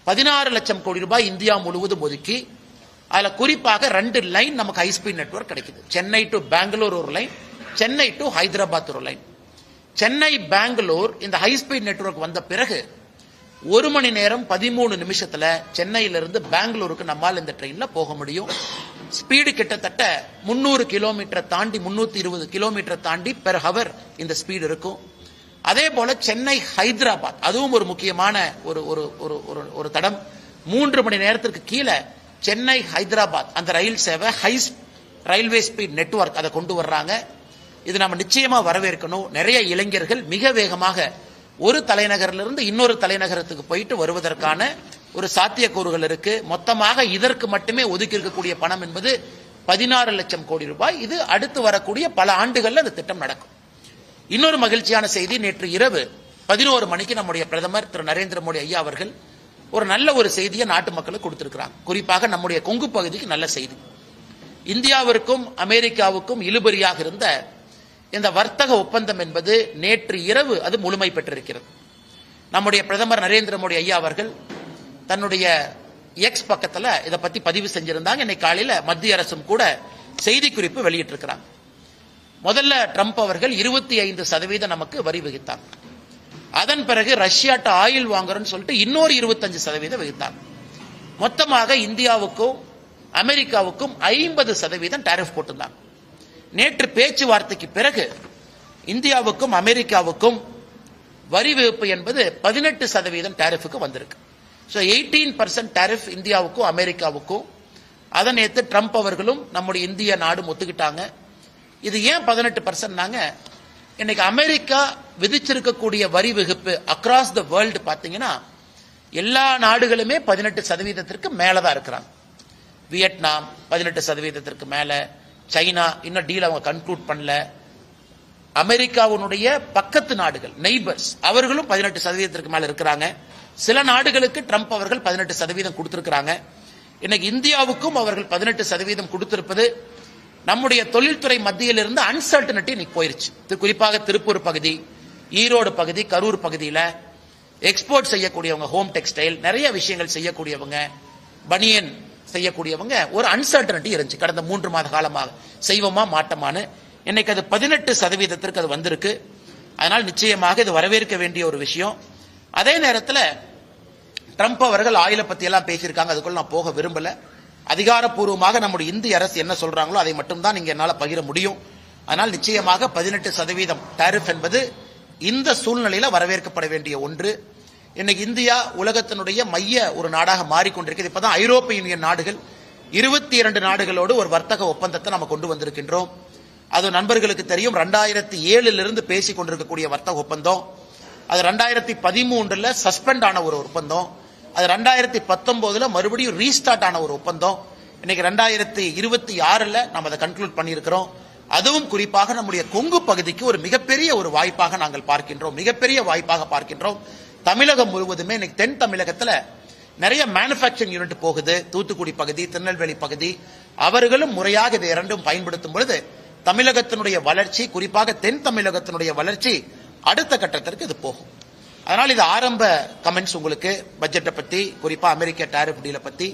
16 லட்சம் கோடி ரூபாய் இந்தியா முழுவதும் ஒதுக்கி அதுல குறிப்பாக 2 லைன் நமக்கு ஹை ஸ்பீட் நெட்வொர்க் கிடைக்குது. சென்னை டு பெங்களூர் ஒரு லைன், சென்னை டு ஹைதராபாத் ஒரு லைன். சென்னை பெங்களூர் இந்த ஹை ஸ்பீட் நெட்வொர்க் வந்த பிறகு 1 மணி நேரம் 13 நிமிஷத்துல சென்னையிலிருந்து பெங்களூருக்கு நம்மால் இந்த ட்ரெயின்ல போக முடியும். ஸ்பீடு கிட்டத்தட்ட 300 கிலோமீட்டர் தாண்டி 320 கிலோமீட்டர் தாண்டி பெர் ஹவர் இந்த ஸ்பீடு இருக்கும். அதே போல சென்னை ஹைதராபாத் அதுவும் ஒரு முக்கியமான ஒரு தடம். 3 மணி நேரத்திற்கு கீழே சென்னை ஹைதராபாத் அந்த ரயில் சேவை ஹை ரயில்வே ஸ்பீட் நெட்வொர்க் அதை கொண்டு வர்றாங்க. இது நம்ம நிச்சயமா வரவேற்கணும். நிறைய இளைஞர்கள் மிக வேகமாக ஒரு தலைநகரிலிருந்து இன்னொரு தலைநகரத்துக்கு போயிட்டு வருவதற்கான ஒரு சாத்தியக்கூறுகள் இருக்கு. மொத்தமாக இதற்கு மட்டுமே ஒதுக்கி இருக்கக்கூடிய பணம் என்பது 16 லட்சம் கோடி ரூபாய். இது அடுத்து வரக்கூடிய பல ஆண்டுகள்ல இந்த திட்டம் நடக்கும். இன்னொரு மகிழ்ச்சியான செய்தி, நேற்று இரவு 11 மணிக்கு நம்முடைய பிரதமர் திரு நரேந்திர மோடி ஐயா அவர்கள் ஒரு நல்ல ஒரு செய்தியை நாட்டு மக்களுக்கு கொடுத்திருக்கிறாங்க. குறிப்பாக நம்முடைய கொங்கு பகுதிக்கு நல்ல செய்தி. இந்தியாவிற்கும் அமெரிக்காவுக்கும் இழுபறியாக இருந்த இந்த வர்த்தக ஒப்பந்தம் என்பது நேற்று இரவு அது முழுமை பெற்றிருக்கிறது. நம்முடைய பிரதமர் நரேந்திர மோடி ஐயா அவர்கள் தன்னுடைய எக்ஸ் பக்கத்துல இதை பத்தி பதிவு செஞ்சிருந்தாங்க. இன்னைக்கு காலையில மத்திய அரசும் கூட செய்தி குறிப்பு வெளியிட்டிருக்கிறாங்க. முதல்ல ட்ரம்ப் அவர்கள் 25% நமக்கு வரி விதித்தாங்க. அதன் பிறகு ரஷ்யாட்ட ஆயில் வாங்குறோம்னு சொல்லிட்டு இன்னொரு 25% விதித்தாங்க. மொத்தமாக இந்தியாவுக்கும் அமெரிக்காவுக்கும் 50% டாரிஃப் போட்டிருந்தாங்க. நேற்று பேச்சுவார்த்தைக்கு பிறகு இந்தியாவுக்கும் அமெரிக்காவுக்கும் வரி விதிப்பு என்பது 18% டாரிஃபுக்கு வந்திருக்கு. 18% டாரிஃப் இந்தியாவுக்கும் அமெரிக்காவுக்கும். அதை நேற்று ட்ரம்ப் அவர்களும் நம்முடைய இந்திய நாடும் ஒத்துக்கிட்டாங்க. இது ஏன் 18%? இன்னைக்கு அமெரிக்கா விதிச்சிருக்கக்கூடிய வரி விதிப்பு அக்ராஸ் த வேர்ல்டு பாத்தீங்கன்னா எல்லா நாடுகளுமே 18% மேலதான் இருக்கிறாங்க. வியட்நாம் 18% மேல, சைனா இன்னும் டீல் அவங்க கன்க்ளூட் பண்ணல. அமெரிக்காவுடைய பக்கத்து நாடுகள் நெய்பர்ஸ் அவர்களும் 18% மேல இருக்கிறாங்க. சில நாடுகளுக்கு ட்ரம்ப் அவர்கள் 18% கொடுத்திருக்கிறாங்க. இன்னைக்கு இந்தியாவுக்கும் அவர்கள் 18% கொடுத்திருப்பது நம்முடைய தொழில்துறை மத்தியில் இருந்து அன்சர்டனிட்டி இன்னைக்கு போயிருச்சு. குறிப்பாக திருப்பூர் பகுதி, ஈரோடு பகுதி, கரூர் பகுதியில் எக்ஸ்போர்ட் செய்யக்கூடியவங்க, ஹோம் டெக்ஸ்டைல் நிறைய விஷயங்கள் செய்யக்கூடியவங்க, பனியன் செய்யக்கூடியவங்க ஒரு அன்சர்டனிட்டி இருந்துச்சு கடந்த 3 மாத காலமாக. செய்வோமா மாட்டோமான்னு. இன்னைக்கு அது 18% அது வந்திருக்கு. அதனால் நிச்சயமாக இது வரவேற்க வேண்டிய ஒரு விஷயம். அதே நேரத்தில் ட்ரம்ப் அவர்கள் ஆயிலை பத்தி எல்லாம் பேசியிருக்காங்க. அதுக்குள்ள நான் போக விரும்பல. அதிகாரப்பூர்வமாக நம்முடைய இந்திய அரசு என்ன சொல்றாங்களோ அதை மட்டும் தான் நீங்க என்னால பகிர முடியும். அதனால் நிச்சயமாக 18% டாரிஃப் என்பது இந்த சூழ்நிலையில வரவேற்கப்பட வேண்டிய ஒன்று. இன்னைக்கு இந்தியா உலகத்தினுடைய மைய ஒரு நாடாக மாறிக்கொண்டிருக்கிறது. இப்பதான் ஐரோப்பிய யூனியன் நாடுகள் 22 நாடுகளோடு ஒரு வர்த்தக ஒப்பந்தத்தை நம்ம கொண்டு வந்திருக்கின்றோம். அது நண்பர்களுக்கு தெரியும். 2007 பேசிக் கொண்டிருக்கக்கூடிய வர்த்தக ஒப்பந்தம் அது 2013 சஸ்பெண்ட் ஆன ஒரு ஒப்பந்தம். அது 2019 மறுபடியும் ரீஸ்டார்ட் ஆன ஒரு ஒப்பந்தம். இன்னைக்கு 2026 நாம் அதை கன்க்ளூட் பண்ணியிருக்கிறோம். அதுவும் குறிப்பாக நம்முடைய கொங்கு பகுதிக்கு ஒரு மிகப்பெரிய ஒரு வாய்ப்பாக நாங்கள் பார்க்கின்றோம். மிகப்பெரிய வாய்ப்பாக பார்க்கின்றோம். தமிழகம் முழுவதுமே இன்னைக்கு தென் தமிழகத்தில் நிறைய மேனுபேக்சரிங் யூனிட் போகுது. தூத்துக்குடி பகுதி, திருநெல்வேலி பகுதி அவர்களும் முறையாக இதை இரண்டும் பயன்படுத்தும் பொழுது தமிழகத்தினுடைய வளர்ச்சி, குறிப்பாக தென் தமிழகத்தினுடைய வளர்ச்சி அடுத்த கட்டத்திற்கு இது போகும். அதனால் இது ஆரம்ப கமெண்ட்ஸ் உங்களுக்கு பட்ஜெட்டை பத்தி, குறிப்பா அமெரிக்க டாரிஃப் டீலை பத்தி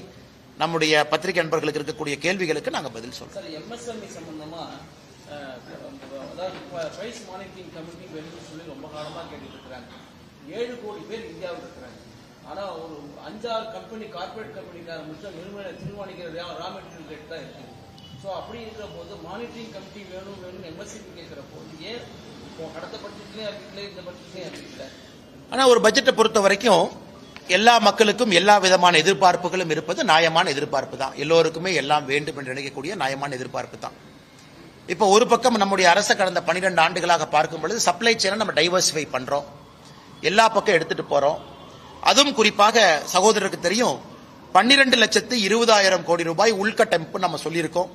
நம்முடைய பத்திரிகை நண்பர்களுக்கு இருக்கக்கூடிய கேள்விகளுக்கு நாங்க பதில் சொல்றோம். எம்எஸ்எம்இ சம்பந்தமா பிரைஸ் மானிட்டரிங் கமிட்டி வேணும்னு சொல்லி ரொம்ப காலமா கேட்டுட்டு இருக்காங்க. 7 கோடி பேர் இந்தியாவில் இருக்கிறாங்க. ஆனா ஒரு 5-6 கம்பெனி, கார்பரேட் கம்பெனிக்கார மட்டும் தீர்மானிக்கிற ரா மெட்டீரியல் ரேட் தான் இருக்கு. ஸோ அப்படி இருக்கிற போது மானிட்டரிங் கமிட்டி வேணும் எம்எஸ்எம்இ கேட்கிற போது ஏன் கடந்த பட்ஜெட்லயும் அறிவிக்கல, இந்த பட்ஜெட்லயும் அறிவிக்கல? ஆனா ஒரு பட்ஜெட்டை பொறுத்த வரைக்கும் எல்லா மக்களுக்கும் எல்லா விதமான எதிர்பார்ப்புகளும் இருப்பது நியாயமான எதிர்பார்ப்பு தான். எல்லோருக்குமே எல்லாம் வேண்டும் என்று நினைக்கக்கூடிய நியாயமான எதிர்பார்ப்பு தான். இப்போ ஒரு பக்கம் நம்முடைய அரசு கடந்த 12 ஆண்டுகளாக பார்க்கும் பொழுது சப்ளை செயினை நம்ம டைவர்சிஃபை பண்றோம், எல்லா பக்கம் எடுத்துட்டு போறோம். அதுவும் குறிப்பாக சகோதரருக்கு தெரியும் 12,20,000 கோடி ரூபாய் உள்கட்டமைப்பு நம்ம சொல்லியிருக்கோம்.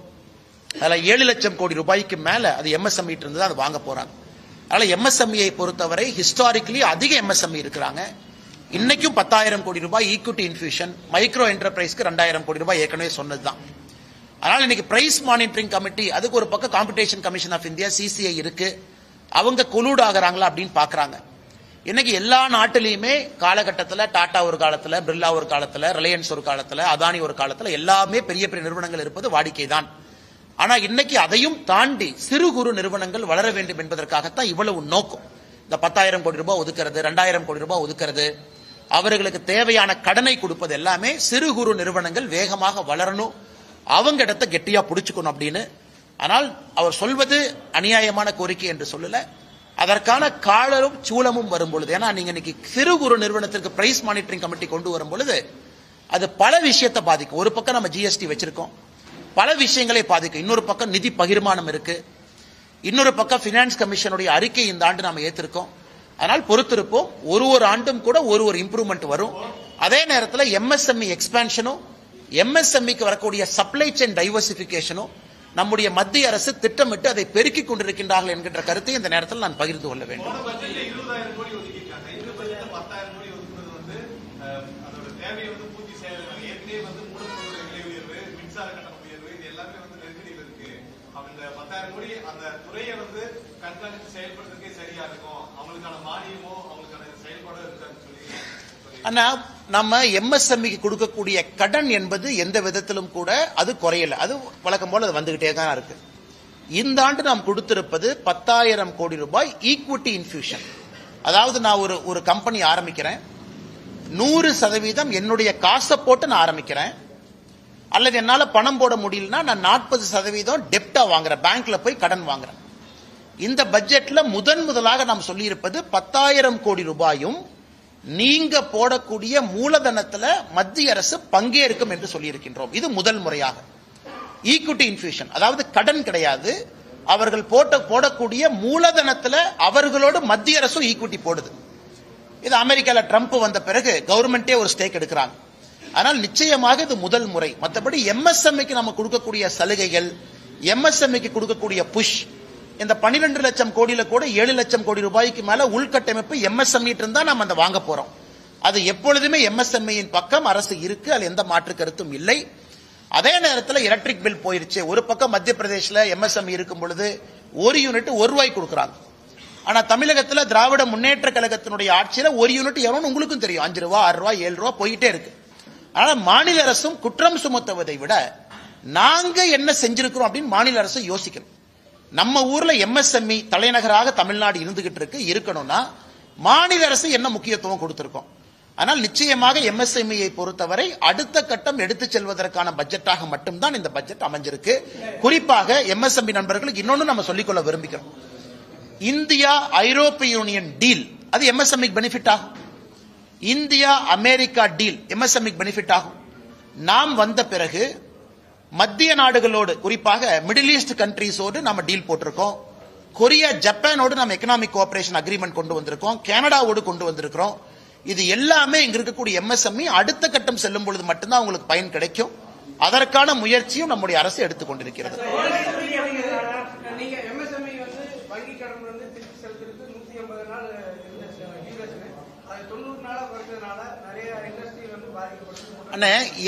அதில் 7 லட்சம் கோடி ரூபாய்க்கு மேல அது எம்எஸ்எம்இ இருந்து அது வாங்க போறாங்க. அதனால எம்எஸ்எம்இயை பொறுத்தவரை ஹிஸ்டாரிக்கலி அதிக எம்எஸ்எம்இ இருக்கிறாங்க. இன்னைக்கும் 10,000 கோடி ரூபாய் ஈக்விட்டி இன்ஃபியூஷன், மைக்ரோ என்டர்பிரைஸ்க்கு 2,000 கோடி ரூபாய் ஏற்கனவே சொன்னதுதான். அதனால இன்னைக்கு பிரைஸ் மானிட்டரிங் கமிட்டி, அதுக்கு ஒரு பக்கம் competition commission of India CCI இருக்கு, அவங்க கொலூட் ஆகிறாங்களா அப்படின்னு பாக்குறாங்க. இன்னைக்கு எல்லா நாட்டிலையுமே காலகட்டத்தில் டாடா ஒரு காலத்தில், பிர்லா ஒரு காலத்தில், ரிலையன்ஸ் ஒரு காலத்தில், அதானி ஒரு காலத்தில், எல்லாமே பெரிய பெரிய நிறுவனங்கள் இருப்பது வாடிக்கை தான். ஆனா இன்னைக்கு அதையும் தாண்டி சிறு குறு நிறுவனங்கள் வளர வேண்டும் என்பதற்காகத்தான் இவ்வளவு நோக்கம். இந்த 10,000 கோடி ரூபாய் ஒதுக்கிறது, 2,000 கோடி ரூபாய் ஒதுக்கிறது, அவர்களுக்கு தேவையான கடனை கொடுப்பது எல்லாமே சிறு குறு நிறுவனங்கள் வேகமாக வளரணும், அவங்க இடத்தை கெட்டியா பிடிச்சுக்கணும் அப்படின்னு. ஆனால் அவர் சொல்வது அநியாயமான கோரிக்கை என்று சொல்லல, அதற்கான காலரும் சூழமும் வரும் பொழுது, ஏன்னா நீங்க இன்னைக்கு சிறு குறு நிறுவனத்திற்கு பிரைஸ் மானிட்டரிங் கமிட்டி கொண்டு வரும் பொழுது அது பல விஷயத்தை பாதிக்கும். ஒரு பக்கம் நம்ம ஜிஎஸ்டி வச்சிருக்கோம், பல விஷயங்களை பாதிக்கும். இன்னொரு பக்கம் நிதி பகிர்மானம் இருக்கு, இன்னொரு பக்கம் பினான்ஸ் கமிஷனுடைய அறிக்கை இந்த ஆண்டு நாம ஏத்திருக்கோம். அதனால் பொறுத்திருப்போம். ஒரு ஆண்டும் கூட ஒரு இம்ப்ரூவ்மெண்ட் வரும். அதே நேரத்தில் எம்எஸ்எம்இ எக்ஸ்பான்ஷனும், எம்எஸ்எம்இக்கு வரக்கூடிய சப்ளை செயின் டைவர்சிபிகேஷனும் நம்முடைய மத்திய அரசு திட்டமிட்டு அதை பெருக்கிக் கொண்டிருக்கின்றார்கள் என்கின்ற கருத்தை இந்த நேரத்தில் நான் பகிர்ந்து கொள்ள வேண்டும். ஆனா நம்ம எம்எஸ்எம்இக்கு கொடுக்கக்கூடிய கடன் என்பது எந்த விதத்திலும் கூட அது குறையல, அது வழக்கம் போல அது வந்துகிட்டே தான் இருக்கு. இந்த ஆண்டு நாம் கொடுத்திருப்பது 10,000 கோடி ரூபாய் ஈக்விட்டி இன்ஃபியூஷன். அதாவது நான் ஒரு கம்பெனி ஆரம்பிக்கிறேன், 100% என்னுடைய காசை போட்டு நான் ஆரம்பிக்கிறேன், அல்லது என்னால பணம் போட முடியலன்னா நான் 40% டெப்டா வாங்குறேன், பேங்க்ல போய் கடன் வாங்குறேன். இந்த பட்ஜெட்ல முதலாக நாம் சொல்லி இருப்பது 10,000 கோடி ரூபாயும் நீங்க போடக்கூடிய மூலதனத்துல மத்திய அரசு பங்கேற்கும் என்று சொல்லி இருக்கின்றோம். இது முதல் முறையாக ஈக்விட்டி இன்ஃபியூஷன், அதாவது கடன் கிடையாது, அவர்கள் போடக்கூடிய மூலதனத்துல அவர்களோடு மத்திய அரசும் ஈக்விட்டி போடுது. இது அமெரிக்கால ட்ரம்ப் வந்த பிறகு கவர்மெண்டே ஒரு ஸ்டேக் எடுக்கிறாங்க. ஆனால் நிச்சயமாக இது முதல் முறை. மற்றபடி எம்எஸ்எம்இக்கு நம்ம கொடுக்கக்கூடிய சலுகைகள், எம்எஸ்எம்இக்கு கொடுக்கக்கூடிய புஷ், இந்த 12 லட்சம் கோடியில கூட 7 லட்சம் கோடி ரூபாய்க்கு மேல உள்கட்டமைப்பு எம்எஸ்எம்இ இருந்தா நம்ம அந்த வாங்க போறோம். அது எப்பொழுதுமே எம்எஸ்எம்இயின் பக்கம் அரசு இருக்கு, அது எந்த மாற்று கருத்தும் இல்லை. அதே நேரத்தில் எலக்ட்ரிக் பில் போயிருச்சு. ஒரு பக்கம் மத்திய பிரதேசல எம்எஸ்எம்இ இருக்கும் பொழுது ஒரு யூனிட் ₹1 கொடுக்குறாங்க. ஆனா தமிழகத்துல திராவிட முன்னேற்ற கழகத்தினுடைய ஆட்சியில ஒரு யூனிட் எவ்வளவு உங்களுக்கும் தெரியும், ₹5, ₹6, ₹7 போயிட்டே இருக்கு. ஆனா மாநில அரசும் குற்றம் சுமத்துவதை விட நாங்க என்ன செஞ்சிருக்கிறோம் அப்படின்னு மாநில அரசு யோசிக்கணும். நம்ம ஊர்ல எம்எஸ்எம்இ தலைநகராக தமிழ்நாடு இருந்துகிட்டு இருக்கணும்னா மாநில அரசு என்ன முக்கியத்துவம் கொடுத்திருக்கோம். ஆனால் நிச்சயமாக எம்எஸ்எம்இயை பொறுத்தவரை அடுத்த கட்டம் எடுத்துச் செல்வதற்கான பட்ஜெட்டாக மட்டும்தான் இந்த பட்ஜெட் அமைஞ்சிருக்கு. குறிப்பாக எம்எஸ்எம்இ நண்பர்களுக்கு இன்னொன்னு நம்ம சொல்லிக்கொள்ள விரும்புகிறோம். இந்தியா ஐரோப்பிய யூனியன் டீல் அது எம்எஸ்எம்இ பெனிஃபிட் ஆகும். India America deal MSME benefit ஆகும். நாம் வந்த பிறகு மத்திய நாடுகளோடு, குறிப்பாக மிடில் ஈஸ்ட் கண்ட்ரீஸோடு நம்ம டீல் போட்டிருக்கோம். கொரியா, ஜப்பானோடு நம்ம எக்கனாமிக் கோஆபரேஷன் அக்ரிமெண்ட் கொண்டு வந்திருக்கோம், கனடாவோடு கொண்டு வந்திருக்கிறோம். இது எல்லாமே இங்க இருக்கக்கூடிய எம்எஸ்எம்இ அடுத்த கட்டம் செல்லும் பொழுது மட்டும்தான் உங்களுக்கு பயன் கிடைக்கும். அதற்கான முயற்சியும் நம்முடைய அரசு எடுத்துக் கொண்டிருக்கிறது.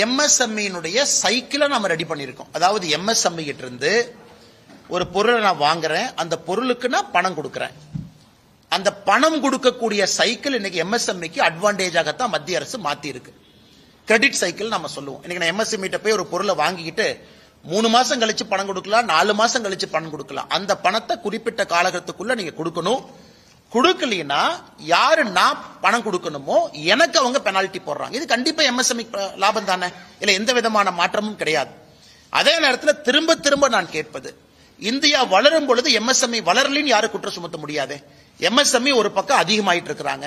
எம்எஸ்எம்இனுடைய சைக்கிளை நம்ம ரெடி பண்ணிருக்கோம். அதாவது எம்எஸ்எம்இ கிட்ட இருந்து ஒரு பொருளை நான் வாங்குறேன், அந்த பொருளுக்கு நான் பணம் கொடுக்கிறேன். அந்த பணம் கொடுக்கக்கூடிய சைக்கிள் இன்னைக்கு எம்எஸ்எம்இக்கு அட்வான்டேஜாகத்தான் மத்திய அரசு மாத்தி இருக்கு. கிரெடிட் சைக்கிள் நம்ம சொல்லுவோம். இன்னைக்கு நான் எம்எஸ்எம்இ போய் ஒரு பொருளை வாங்கிக்கிட்டு 3 மாசம் கழிச்சு பணம் கொடுக்கலாம், 4 மாசம் கழிச்சு பணம் கொடுக்கலாம். அந்த பணத்தை குறிப்பிட்ட காலகட்டத்துக்குள்ள நீங்க கொடுக்கணும். கொடுக்கலனா யாரு நான் பணம் கொடுக்கணுமோ எனக்கு அவங்க பெனால்டி போடுறாங்க. இது கண்டிப்பா எம்எஸ்எம்இ லாபம் தானே, இல்ல எந்த விதமான மாற்றமும் கிடையாது. அதே நேரத்தில் திரும்ப திரும்ப நான் கேட்பது, இந்தியா வளரும் பொழுது எம்எஸ்எம்இ வளரலின்னு யாரும் குற்றம் சுமத்த முடியாது. எம்எஸ்எம்இ ஒரு பக்கம் அதிகமாயிட்டு இருக்கிறாங்க,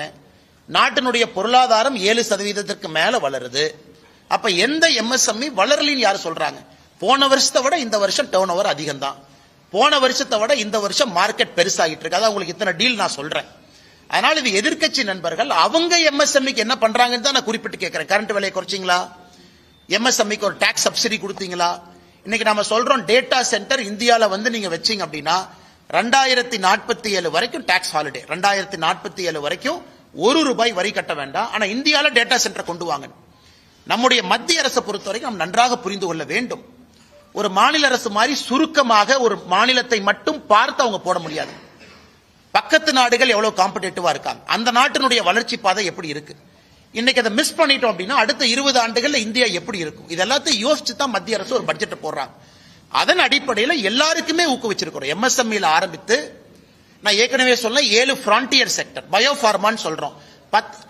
நாட்டினுடைய பொருளாதாரம் 7% மேல வளருது. அப்ப எந்த எம்எஸ்எம்இ வளரலின்னு யாரு சொல்றாங்க? போன வருஷத்தை விட இந்த வருஷம் டர்ன் ஓவர் அதிகம் தான், போன வருஷத்தை விட இந்த வருஷம் மார்க்கெட் பெருசாகிட்டு இருக்கு. அதான் உங்களுக்கு இத்தனை டீல் நான் சொல்றேன். அதனால இது எதிர்க்கட்சி நண்பர்கள் அவங்க எம்எஸ்எம்இக்கு என்ன பண்றாங்கன்னு தான் நான் குறிப்பிட்டு கேட்கிறேன். கரண்ட் விலையை குறைச்சிங்களா? எம்எஸ்எம்இக்கு ஒரு டாக்ஸ் சப்சிடி கொடுத்தீங்களா? இன்னைக்கு நாம சொல்றோம் டேட்டா சென்டர் இந்தியால வந்து நீங்க வச்சீங்க அப்படின்னா 2047 வரைக்கும் டாக்ஸ் ஹாலிடே, 2047 வரைக்கும் ₹1 வரி கட்ட வேண்டாம். ஆனா இந்தியால டேட்டா சென்டர் கொண்டு வாங்க. நம்முடைய மத்திய அரசை பொறுத்த வரைக்கும் நாம் நன்றாக புரிந்து கொள்ள வேண்டும். ஒரு மாநில அரசு மாதிரி சுருக்கமாக ஒரு மாநிலத்தை மட்டும் பார்த்து அவங்க போட முடியாது. பக்கத்து நாடுகள் எவ்வளவு காம்படிட்டிவா இருக்காங்க, அந்த நாட்டினுடைய வளர்ச்சி பாதை எப்படி இருக்கு, இன்னைக்கு அதை மிஸ் பண்ணிட்டோம் அப்படின்னா அடுத்த 20 ஆண்டுகள்ல இந்தியா எப்படி இருக்கும், இதெல்லாத்தையும் யோசிச்சு தான் மத்திய அரசு ஒரு பட்ஜெட் போடுறாங்க. அதன் அடிப்படையில் எல்லாருக்குமே ஊக்குவிச்சிருக்கிறோம். எம்எஸ்எம்இல ஆரம்பித்து நான் ஏற்கனவே சொல்ல 7 ஃப்ரான்டியர் செக்டர் பயோஃபார்மான்னு சொல்றோம்.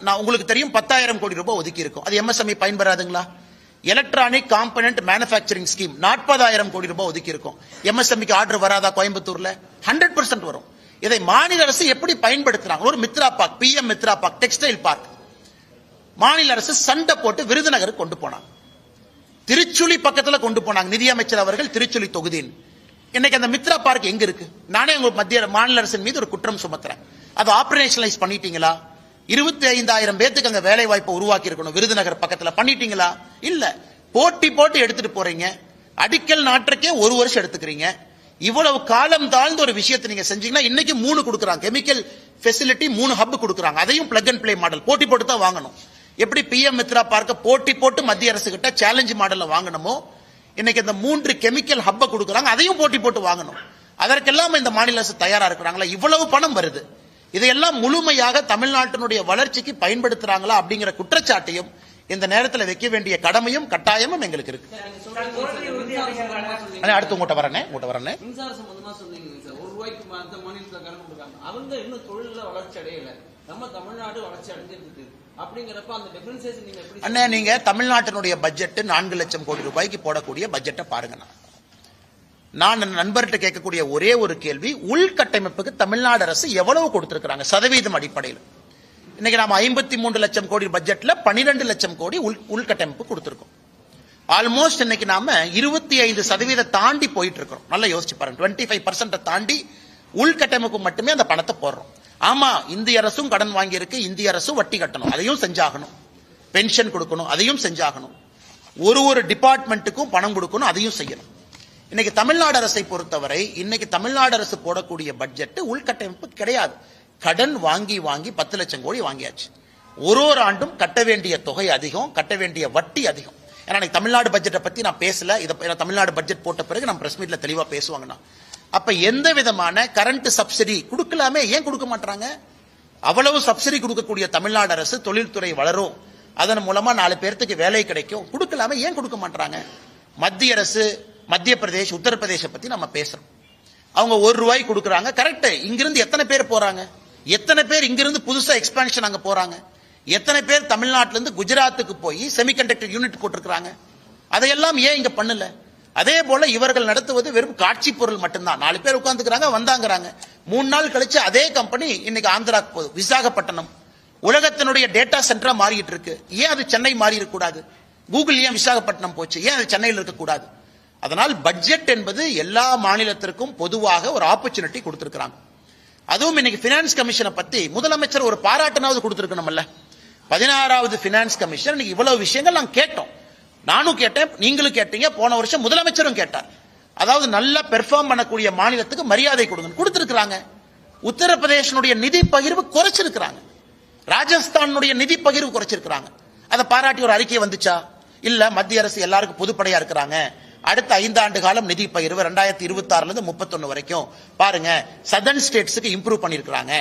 நான் உங்களுக்கு தெரியும் 10,000 கோடி ரூபாய் ஒதுக்கி இருக்கும். அது எம்எஸ்எம்இ பயன்பெறாதுங்களா? எலக்ட்ரானிக் காம்பனன்ட் மேனுஃபேக்சரிங் ஸ்கீம் 40,000 கோடி ரூபாய் ஒதுக்கி இருக்கும். எம்எஸ்எம்இக்கு ஆர்டர் வராதா? கோயம்புத்தூர்ல 100% வரும். இதை மாநில அரசு எப்படி பயன்படுத்துறாங்க? ஒரு Mitra park, PM Mitra park, textile park மாநில அரசு சண்டை போட்டு விருதுநகருக்கு கொண்டு போனாங்க. திருச்சுழி பக்கத்துல கொண்டு போனாங்க நிதியமைச்சர் அவர்கள், திருச்சுழி தொகுதியின். இன்னைக்கு அந்த மித்ரா பார்க் எங்க இருக்கு? நானே உங்க மாநில அரசின் மீது ஒரு குற்றம் சுமத்துறேன். அதை ஆபரேஷனலைஸ் பண்ணிட்டீங்களா? 25,000 பேத்துக்கு அங்க வேலை வாய்ப்பை உருவாக்கி இருக்கணும். விருதுநகர் பக்கத்துல பண்ணிட்டீங்களா? இல்ல. போட்டி போட்டு எடுத்துட்டு போறீங்க. அடிக்கல் நாட்டுக்கே 1 வருஷம் எடுத்துக்கிறீங்க. இவ்வளவு காலம் தாழ்ந்த ஒரு விஷயத்தை நீங்க செஞ்சீங்கன்னா இன்னைக்கு 3 கொடுக்குறாங்க. கெமிக்கல் ஃபெசிலிட்டி 3 ஹப் கொடுக்குறாங்க. அதையும் பிளக் அண்ட் பிளே மாடல் போட்டி போட்டு தான் வாங்கணும். எப்படி பிஎம் மித்ரா பார்க்க போட்டி போட்டு மத்திய அரசு கிட்ட சேலஞ்ச் மாடல்ல வாங்கணுமோ, இன்னைக்கு இந்த 3 கெமிக்கல் ஹப்ப கொடுக்குறாங்க, அதையும் போட்டி போட்டு வாங்கணும். அதற்கெல்லாம் இந்த மாநில அரசு தயாரா இருக்கிறாங்களா? இவ்வளவு பணம் வருது, இதையெல்லாம் முழுமையாக தமிழ்நாட்டினுடைய வளர்ச்சிக்கு பயன்படுத்துறாங்களா அப்படிங்கிற குற்றச்சாட்டையும் இந்த நேரத்தில் வைக்க வேண்டிய கடமையும் கட்டாயமும் எங்களுக்கு இருக்கு. அடுத்து உங்கள்கிட்ட வரேன். மின்சார சம்பந்தமா சொன்னீங்க சார், ₹1 மற்ற மாநிலத்தில் கணக்கு கொடுக்காங்க. அவங்க இன்னும் தொழில வளர்ச்சி அடையல, நம்ம தமிழ்நாடு வளர்ச்சி அடைஞ்சிருக்கு. அப்படிங்கிறப்ப அந்த டிஃபரன்சியேஷன் நீங்க எப்படி? அண்ணா, நீங்க தமிழ்நாட்டினுடைய பட்ஜெட் 4 லட்சம் கோடி ரூபாய்க்கு போடக்கூடிய பட்ஜெட்டை பாருங்க. நான் நண்பர்கிட்ட கேட்கக்கூடிய ஒரே ஒரு கேள்வி, உள்கட்டமைப்புக்கு தமிழ்நாடு அரசு எவ்வளவு கொடுத்திருக்கிறாங்க சதவீதம் அடிப்படையில்? இன்னைக்கு நாம 53 லட்சம் கோடி பட்ஜெட்ல 12 லட்சம் கோடி உள்கட்டமைப்பு கொடுத்திருக்கோம். ஆல்மோஸ்ட் இன்னைக்கு நாம 25% தாண்டி போயிட்டு இருக்கிறோம். நல்லா யோசிச்சு பாருங்க, 25% தாண்டி உள்கட்டமைப்பு மட்டுமே அந்த பணத்தை போடுறோம். ஆமா, இந்திய அரசும் கடன் வாங்கி இருக்கு, இந்திய அரசும் வட்டி கட்டணும், அதையும் செஞ்சாகணும். பென்ஷன் கொடுக்கணும், அதையும் செஞ்சாகணும். ஒரு டிபார்ட்மெண்ட்டுக்கும் பணம் கொடுக்கணும், அதையும் செய்யணும். இன்னைக்கு தமிழ்நாடு அரசை பொறுத்தவரை இன்னைக்கு தமிழ்நாடு அரசு போடக்கூடிய பட்ஜெட் உள்கட்டமைப்பு கிடையாது. கடன் வாங்கி 10 லட்சம் கோடி வாங்கியாச்சு. ஒரு ஆண்டும் கட்ட வேண்டிய தொகை அதிகம், கட்ட வேண்டிய வட்டி அதிகம். ஏன்னா தமிழ்நாடு பட்ஜெட்டை பத்தி நான் பேசல, இதை தமிழ்நாடு பட்ஜெட் போட்ட பிறகு நம்ம பிரஸ் மீட்ல தெளிவா பேசுவாங்கண்ணா. அப்ப எந்த விதமான கரண்ட் சப்சிடி கொடுக்கலாமே, ஏன் கொடுக்க மாட்டாங்க? அவ்வளவு சப்சிடி கொடுக்கக்கூடிய தமிழ்நாடு அரசு தொழில்துறை வளரும், அதன் மூலமா 4 பேர்த்துக்கு வேலை கிடைக்கும், கொடுக்கலாமே, ஏன் கொடுக்க மாட்டாங்க? மத்திய அரசு, மத்திய பிரதேஷ், உத்தரப்பிரதேச பத்தி நம்ம பேசுறோம். அவங்க ₹1 கொடுக்கறாங்க, கரெக்ட். இங்கிருந்து எத்தனை பேர் போறாங்க? எத்தனை பேர் இங்கிருந்து புதுசா எக்ஸ்பான்ஷன் அங்க போறாங்க? எத்தனை பேர் தமிழ்நாட்டில இருந்து குஜராத்துக்கு போய் செமிகண்டக்டர் யூனிட் போட்டிருக்காங்க? அதையெல்லாம் ஏன் இங்க பண்ணல? அதே போல இவர்கள் நடத்துவது வெறும் காட்சி பொருள் மட்டும்தான். 4 பேர் உட்கார்ந்துக்கிறாங்க, வந்தாங்கிறாங்க. 3 நாள் கழிச்சு அதே கம்பெனி இன்னைக்கு ஆந்திராக்கு போகுது. விசாகப்பட்டினம் உலகத்தினுடைய டேட்டா சென்டரா மாறிட்டு இருக்கு. ஏன் அது சென்னை மாறி இருக்கக்கூடாது? கூகுள் ஏன் விசாகப்பட்டினம் போச்சு? ஏன் அது சென்னையில் இருக்கக்கூடாது? அதனால் பட்ஜெட் என்பது எல்லா மாநிலத்திற்கும் பொதுவாக ஒரு ஆப்பர்ச்சுனிட்டி கொடுத்திருக்கிறாங்க. அதுவும் இன்னைக்கு பினான்ஸ் கமிஷனை பத்தி முதலமைச்சர் ஒரு பாராட்டுனாவது கொடுத்திருக்கணும்ல. 16வது பினான்ஸ் கமிஷன் இன்னைக்கு இவ்வளவு விஷயங்கள் நாங்க கேட்டோம். நானும் கேட்டேன், நீங்களும் கேட்டீங்க, போன வருஷம் முதலமைச்சரும் கேட்டார். அதாவது நல்லா பெர்ஃபார்ம் பண்ணக்கூடிய மாநிலத்துக்கு மரியாதை கொடுங்க கொடுத்திருக்கிறாங்க. உத்தரப்பிரதேசனுடைய நிதி பகிர்வு குறைச்சிருக்கிறாங்க, ராஜஸ்தானுடைய நிதி பகிர்வு குறைச்சிருக்கிறாங்க. அதை பாராட்டி ஒரு அறிக்கை வந்துச்சா? இல்ல, மத்திய அரசு எல்லாருக்கும் பொதுப்படையா இருக்கிறாங்க. அடுத்த 5 ஆண்டு காலம் நிதி பகிர்வு 2026 இருந்து 31 வரைக்கும் பாருங்க, சதர்ன் ஸ்டேட்ஸுக்கு இம்ப்ரூவ் பண்ணிருக்காங்க.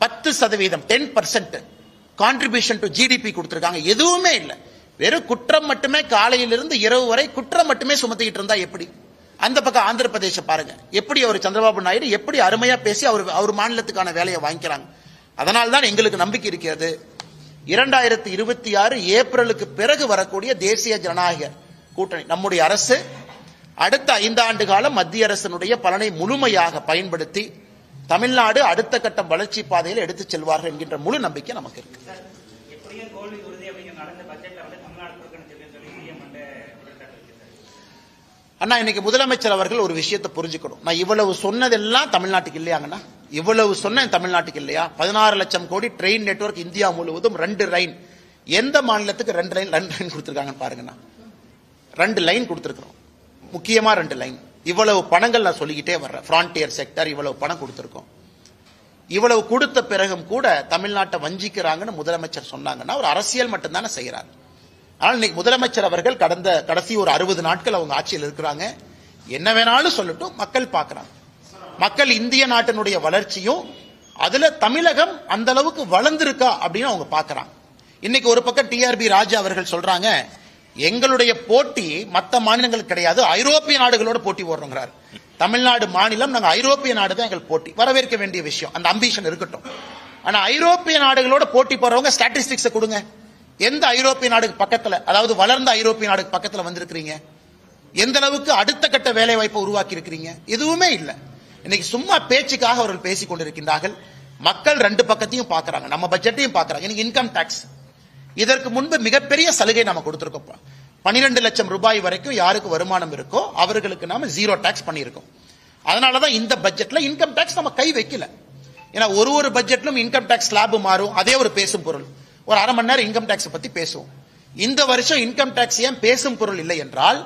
10% 10% கான்ட்ரிபியூஷன் டு ஜிடிபி கொடுத்திருக்காங்க. எதுவுமே இல்ல, வெறும் குற்றம் மட்டுமே. காலையிலிருந்து இரவு வரை குற்றம் மட்டுமே சுமத்திக்கிட்டு இருந்தா எப்படி? அந்த பக்கம் ஆந்திர பிரதேச பாருங்க, எப்படி அவர் சந்திரபாபு நாயுடு எப்படி அருமையா பேசி அவர் மாநிலத்துக்கான வேலையை வாங்கிக்கிறாங்க. அதனால்தான் எங்களுக்கு நம்பிக்கை இருக்கிறது, 2026 ஏப்ரலுக்கு பிறகு வரக்கூடிய தேசிய ஜனநாயக கூட்டணி நம்முடைய அரசு அடுத்த 5 ஆண்டு காலம் மத்திய அரசினுடைய பலனை முழுமையாக பயன்படுத்தி தமிழ்நாடு அடுத்த கட்ட வளர்ச்சி பாதையில் எடுத்து செல்வார்கள் என்கின்ற முழு நம்பிக்கை நமக்கு இருக்கு. அண்ணா, இன்னைக்கு முதலமைச்சர் அவர்கள் ஒரு விஷயத்தை புரிஞ்சுக்கணும். நான் இவ்வளவு சொன்னதெல்லாம் தமிழ்நாட்டுக்கு இல்லையாங்கண்ணா, இவ்வளவு சொன்ன தமிழ்நாட்டுக்கு இல்லையா? 16 லட்சம் கோடி ட்ரெயின் நெட்வொர்க் இந்தியா முழுவதும் 2 லைன். எந்த மாநிலத்துக்கு 2 லைன் கொடுத்திருக்காங்கன்னு பாருங்கண்ணா. 2 லைன் கொடுத்திருக்கிறோம். முக்கியமா 2 லைன். இவ்வளவு பணங்கள் நான் சொல்லிக்கிட்டே வர்றேன். ஃப்ரான்டியர் செக்டர் இவ்வளவு பணம் கொடுத்திருக்கோம். இவ்வளவு கொடுத்த பிறகும் கூட தமிழ்நாட்டை வஞ்சிக்கிறாங்கன்னு முதலமைச்சர் சொன்னாங்கன்னா ஒரு அரசியல் மட்டும்தானே செய்யறாரு. ஆனால் இன்னைக்கு முதலமைச்சர் அவர்கள் கடைசி ஒரு 60 நாட்கள் அவங்க ஆட்சியில் இருக்கிறாங்க. என்ன வேணாலும் சொல்லட்டும், மக்கள் பார்க்கறாங்க. மக்கள் இந்திய நாட்டினுடைய வளர்ச்சியும் அதுல தமிழகம் அந்த அளவுக்கு வளர்ந்திருக்கா அப்படின்னு அவங்க பார்க்கறாங்க. இன்னைக்கு ஒரு பக்கம் டிஆர்பி ராஜா அவர்கள் சொல்றாங்க, எங்களுடைய போட்டி மற்ற மாநிலங்களுக்கு கிடையாது, ஐரோப்பிய நாடுகளோட போட்டி போடுறோங்கிறார். தமிழ்நாடு மாநிலம் நாங்க ஐரோப்பிய நாடு தான் எங்கள் போட்டி. வரவேற்க வேண்டிய விஷயம், அந்த அம்பிஷன் இருக்கட்டும். ஆனா ஐரோப்பிய நாடுகளோட போட்டி போடுறவங்க ஸ்டாட்டிஸ்டிக்ஸ் கொடுங்க. எந்த ஐரோப்பிய நாடுக்கு பக்கத்துல, அதாவது வளர்ந்த ஐரோப்பிய நாடுக்கு பக்கத்துல வந்திருக்கிறீங்க? எந்த அளவுக்கு அடுத்த கட்ட வேலை வாய்ப்பை உருவாக்கி இருக்கிறீங்க? எதுவுமே இல்லை. இன்னைக்கு சும்மா பேச்சுக்காக அவர்கள் பேசிக் கொண்டிருக்கின்றார்கள். மக்கள் 2 பக்கத்தையும் பார்க்கறாங்க, நம்ம பட்ஜெட்டையும் பார்க்கறாங்க. இன்னைக்கு இன்கம் டாக்ஸ், இதற்கு முன்பு மிகப்பெரிய சலுகை நம்ம கொடுத்திருக்கோம். 12 லட்சம் ரூபாய் வரைக்கும் யாருக்கு வருமானம் இருக்கோ அவர்களுக்கு நாம 0 டாக்ஸ் பண்ணியிருக்கோம். அதனாலதான் இந்த பட்ஜெட்ல இன்கம் டாக்ஸ் நம்ம கை வைக்கல. ஏன்னா ஒரு பட்ஜெட்லும் இன்கம் டாக்ஸ் ஸ்லாப் மாறும், அதே ஒரு பேசும் பொருள். ஒரு அரை மணி நேரம் இன்கம் டாக்ஸ் பத்தி பேசுவோம். இந்த வருஷம் இன்கம் டாக்ஸ் ஏன் பேசும் பொருள் இல்லை என்றால்,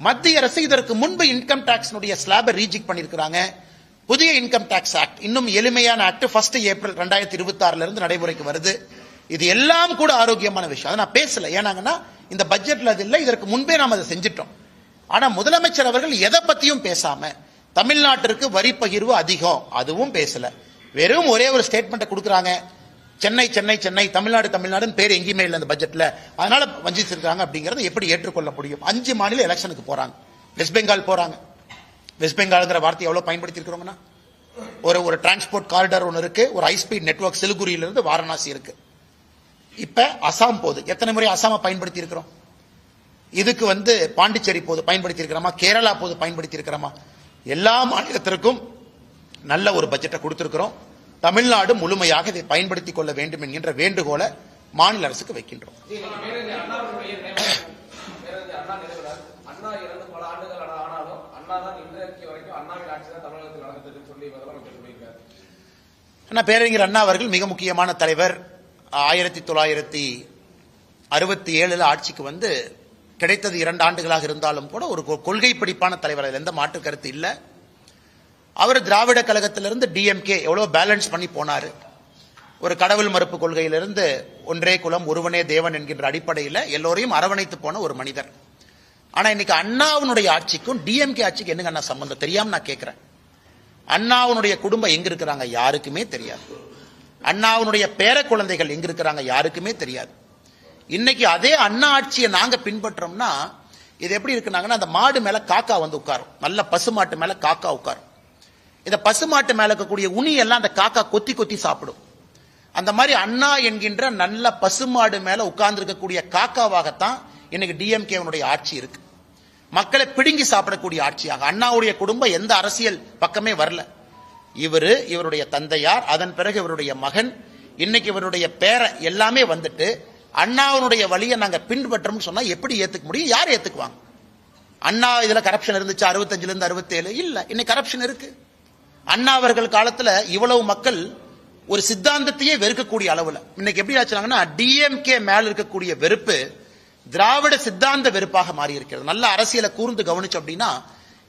மத்திய அரசு இதற்கு முன்பு இன்கம் டாக்ஸ் ரீஜெக்ட் பண்ணிருக்காங்க. புதிய இன்கம் டாக்ஸ் ஆக்ட், இன்னும் எளிமையான ஆக்ட் 1 ஏப்ரல் 2026 இருந்து நடைமுறைக்கு வருது. இது எல்லாம் கூட ஆரோக்கியமான விஷயம். அதை நான் பேசல, ஏன்னாங்கன்னா இந்த பட்ஜெட்ல அது இல்லை, இதற்கு முன்பே நாம் அதை செஞ்சிட்டோம். ஆனா முதலமைச்சர் அவர்கள் எதை பத்தியும் பேசாம தமிழ்நாட்டிற்கு வரி பகிர்வு அதிகம் அதுவும் பேசல. வெறும் ஒரே ஒரு ஸ்டேட்மெண்ட் கொடுக்கறாங்க, சென்னை சென்னை சென்னை, தமிழ்நாடு தமிழ்நாடுன்னு பேர் எங்கேயுமே இல்லை அந்த பட்ஜெட்ல, அதனால வஞ்சிச்சிருக்காங்க. அப்படிங்கறத எப்படி ஏற்றுக்கொள்ள முடியும்? 5 மாநில எலெக்ஷனுக்கு போறாங்க. வெஸ்ட் பெங்கால் போறாங்க. வெஸ்ட் பெங்கால்ங்கிற வார்த்தை எவ்வளவு பயன்படுத்தி இருக்கிறோம்னா, ஒரு டிரான்ஸ்போர்ட் காரிடார் ஒன்று இருக்கு, ஒரு ஹை ஸ்பீட் நெட்வொர்க் சிலிகுரியிலிருந்து வாரணாசி இருக்கு. இப்ப அசாம் போகுது. எத்தனை முறை அசாம பயன்படுத்தி இருக்கிறோம்? இதுக்கு பாண்டிச்சேரி போது பயன்படுத்தி இருக்கிறோமா, கேரளா போது பயன்படுத்தி இருக்கிறோமா? எல்லா மாநிலத்திற்கும் நல்ல ஒரு பட்ஜெட்டை கொடுத்திருக்கிறோம். தமிழ்நாடு முழுமையாக இதை பயன்படுத்திக் கொள்ள வேண்டும் என்கின்ற வேண்டுகோளை மாநில அரசுக்கு வைக்கின்றோம். பேரறிஞர் அண்ணா அவர்கள் மிக முக்கியமான தலைவர். 1967 ஆட்சிக்கு கிடைத்தது 2 ஆண்டுகளாக இருந்தாலும் கூட ஒரு கொள்கை பிடிப்பான தலைவர், எந்த மாற்று கருத்து இல்லை. அவர் திராவிட கழகத்திலிருந்து டிஎம்கே எவ்வளவு பேலன்ஸ் பண்ணி போனாரு. ஒரு கடவுள் மறுப்பு கொள்கையிலிருந்து ஒன்றே குலம் ஒருவனே தேவன் என்கின்ற அடிப்படையில் எல்லோரையும் அரவணைத்து போன ஒரு மனிதர். ஆனா இன்னைக்கு அண்ணாவுடைய ஆட்சிக்கும் டிஎம்கே ஆட்சிக்கு என்னங்க அண்ணா சம்பந்தம் தெரியாம நான் கேட்கிறேன். அண்ணாவுடைய குடும்பம் எங்க இருக்கிறாங்க யாருக்குமே தெரியாது. அண்ணாவுடைய பேர குழந்தைகள் எங்க இருக்கிறாங்க யாருக்குமே தெரியாது. இன்னைக்கு அதே அண்ணா ஆட்சியை நாங்க பின்பற்றோம்னா இது எப்படி இருக்குனாங்கன்னா, அந்த மாடு மேல காக்கா உட்காரும், நல்ல பசுமாட்டு மேல காக்கா உட்காரும். இந்த பசுமாட்டு மேல இருக்கக்கூடிய உனி எல்லாம் அந்த காக்கா கொத்தி கொத்தி சாப்பிடும். அந்த மாதிரி அண்ணா என்கின்ற நல்ல பசுமாடு மேல உட்கார்ந்து இருக்கக்கூடிய காக்காவாகத்தான் இன்னைக்கு டிஎம்கே ஆட்சி இருக்கு. மக்களை பிடுங்கி சாப்பிடக்கூடிய ஆட்சியாக. அண்ணாவுடைய குடும்பம் எந்த அரசியல் பக்கமே வரல. இவருடைய தந்தையார், அதன் பிறகு இவருடைய மகன், இன்னைக்கு இவருடைய பேர எல்லாமே அண்ணாவுடைய வழியை நாங்க பின்பற்றோம்னு சொன்னா எப்படி ஏத்துக்க முடியும்? யார் ஏத்துக்குவாங்க? அண்ணா இதுல கரப்ஷன் இருந்துச்சு 65 இருந்து 67 இல்ல, இன்னைக்கு கரப்ஷன் இருக்கு. அண்ணா அவர்கள் காலத்துல இவ்வளவு மக்கள் ஒரு சித்தாந்தத்தையே வெறுக்கக்கூடிய அளவுல இன்னைக்கு எப்படி ஆச்சுனாங்கன்னா, டிஎம்கே மேல இருக்கக்கூடிய வெறுப்பு திராவிட சித்தாந்த வெறுப்பாக மாறி இருக்கிறது. நல்ல அரசியலை கூர்ந்து கவனிச்சோம் அப்படின்னா,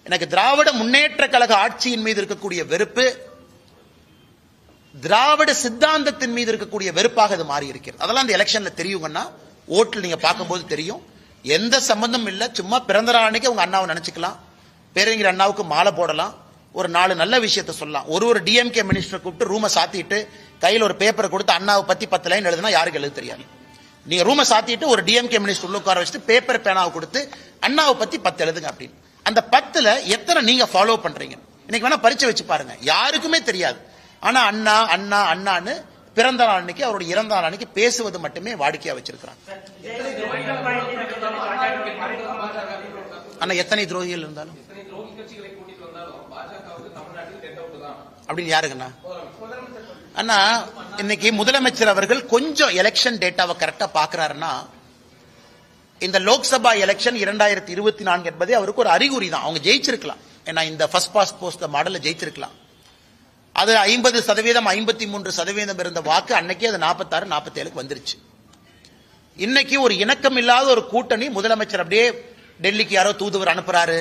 எனக்கு திராவிட முன்னேற்ற கழக ஆட்சியின் மீது இருக்கக்கூடிய வெறுப்பு திராவிட சித்தாந்தத்தின் மீது இருக்கக்கூடிய வெறுப்பாக அது மாறி இருக்கிறது. அதெல்லாம் அந்த எலெக்ஷன்ல தெரியுங்கன்னா, ஓட்டில் நீங்க பார்க்கும்போது தெரியும். எந்த சம்பந்தம் இல்ல, சும்மா பிறந்த நாள் அன்னைக்கு உங்க அண்ணாவை நினைச்சுக்கலாம், பேரறிஞர் அண்ணாவுக்கு மாலை போடலாம், ஒரு 4 நல்ல விஷயத்தை சொல்லலாம். ஒரு டிஎம்கே மினிஸ்டர் கூப்பிட்டு ரூமை சாத்திட்டு கையில் ஒரு பேப்பரை கொடுத்து அண்ணாவை பத்தி 10 லைன் எழுதுனா யாருக்கு எழுத தெரியாது. நீங்க ரூமை சாத்திட்டு ஒரு டிஎம்கே மினிஸ்டர் உள்ள உட்கார வச்சுட்டு பேப்பர் பேனாவை கொடுத்து அண்ணாவை பத்தி 10 எழுதுங்க அப்படின்னு. அந்த 10ல எத்தனை நீங்க ஃபாலோ பண்றீங்க? இன்னைக்கு வேணா பரிச்சை வச்சு பாருங்க, யாருக்குமே தெரியாது. ஆனா அண்ணா அண்ணா அண்ணான்னு பிறந்த நாள் அன்னைக்கு, அவருடைய இறந்த நாள் அன்னைக்கு பேசுவது மட்டுமே வாடிக்கையா வச்சிருக்கிறாங்க. ஆனா எத்தனை துரோகிகள் இருந்தாலும் அப்படின்னு யாருக்குண்ணா? அண்ணா இன்னைக்கு முதலமைச்சர் அவர்கள் கொஞ்சம் எலெக்ஷன் டேட்டாவை கரெக்டா பாக்குறாருன்னா, இந்த லோக்சபா எலெக்ஷன் 2024 என்பதே அவருக்கு ஒரு அறிகுறி தான். அவங்க ஜெயிச்சிருக்கலாம், ஏன்னா இந்த ஃபர்ஸ்ட் பாஸ்ட் போஸ்ட் மாடல்ல ஜெயிச்சிருக்கலாம். அது 50%, 53% இருந்த வாக்கு அன்னைக்கு அது 46, 47 வந்துருச்சு. இன்னைக்கு ஒரு இணக்கம் இல்லாத ஒரு கூட்டணி முதலமைச்சர் அப்படியே டெல்லிக்கு யாரோ தூதுவர் அனுப்புறாரு.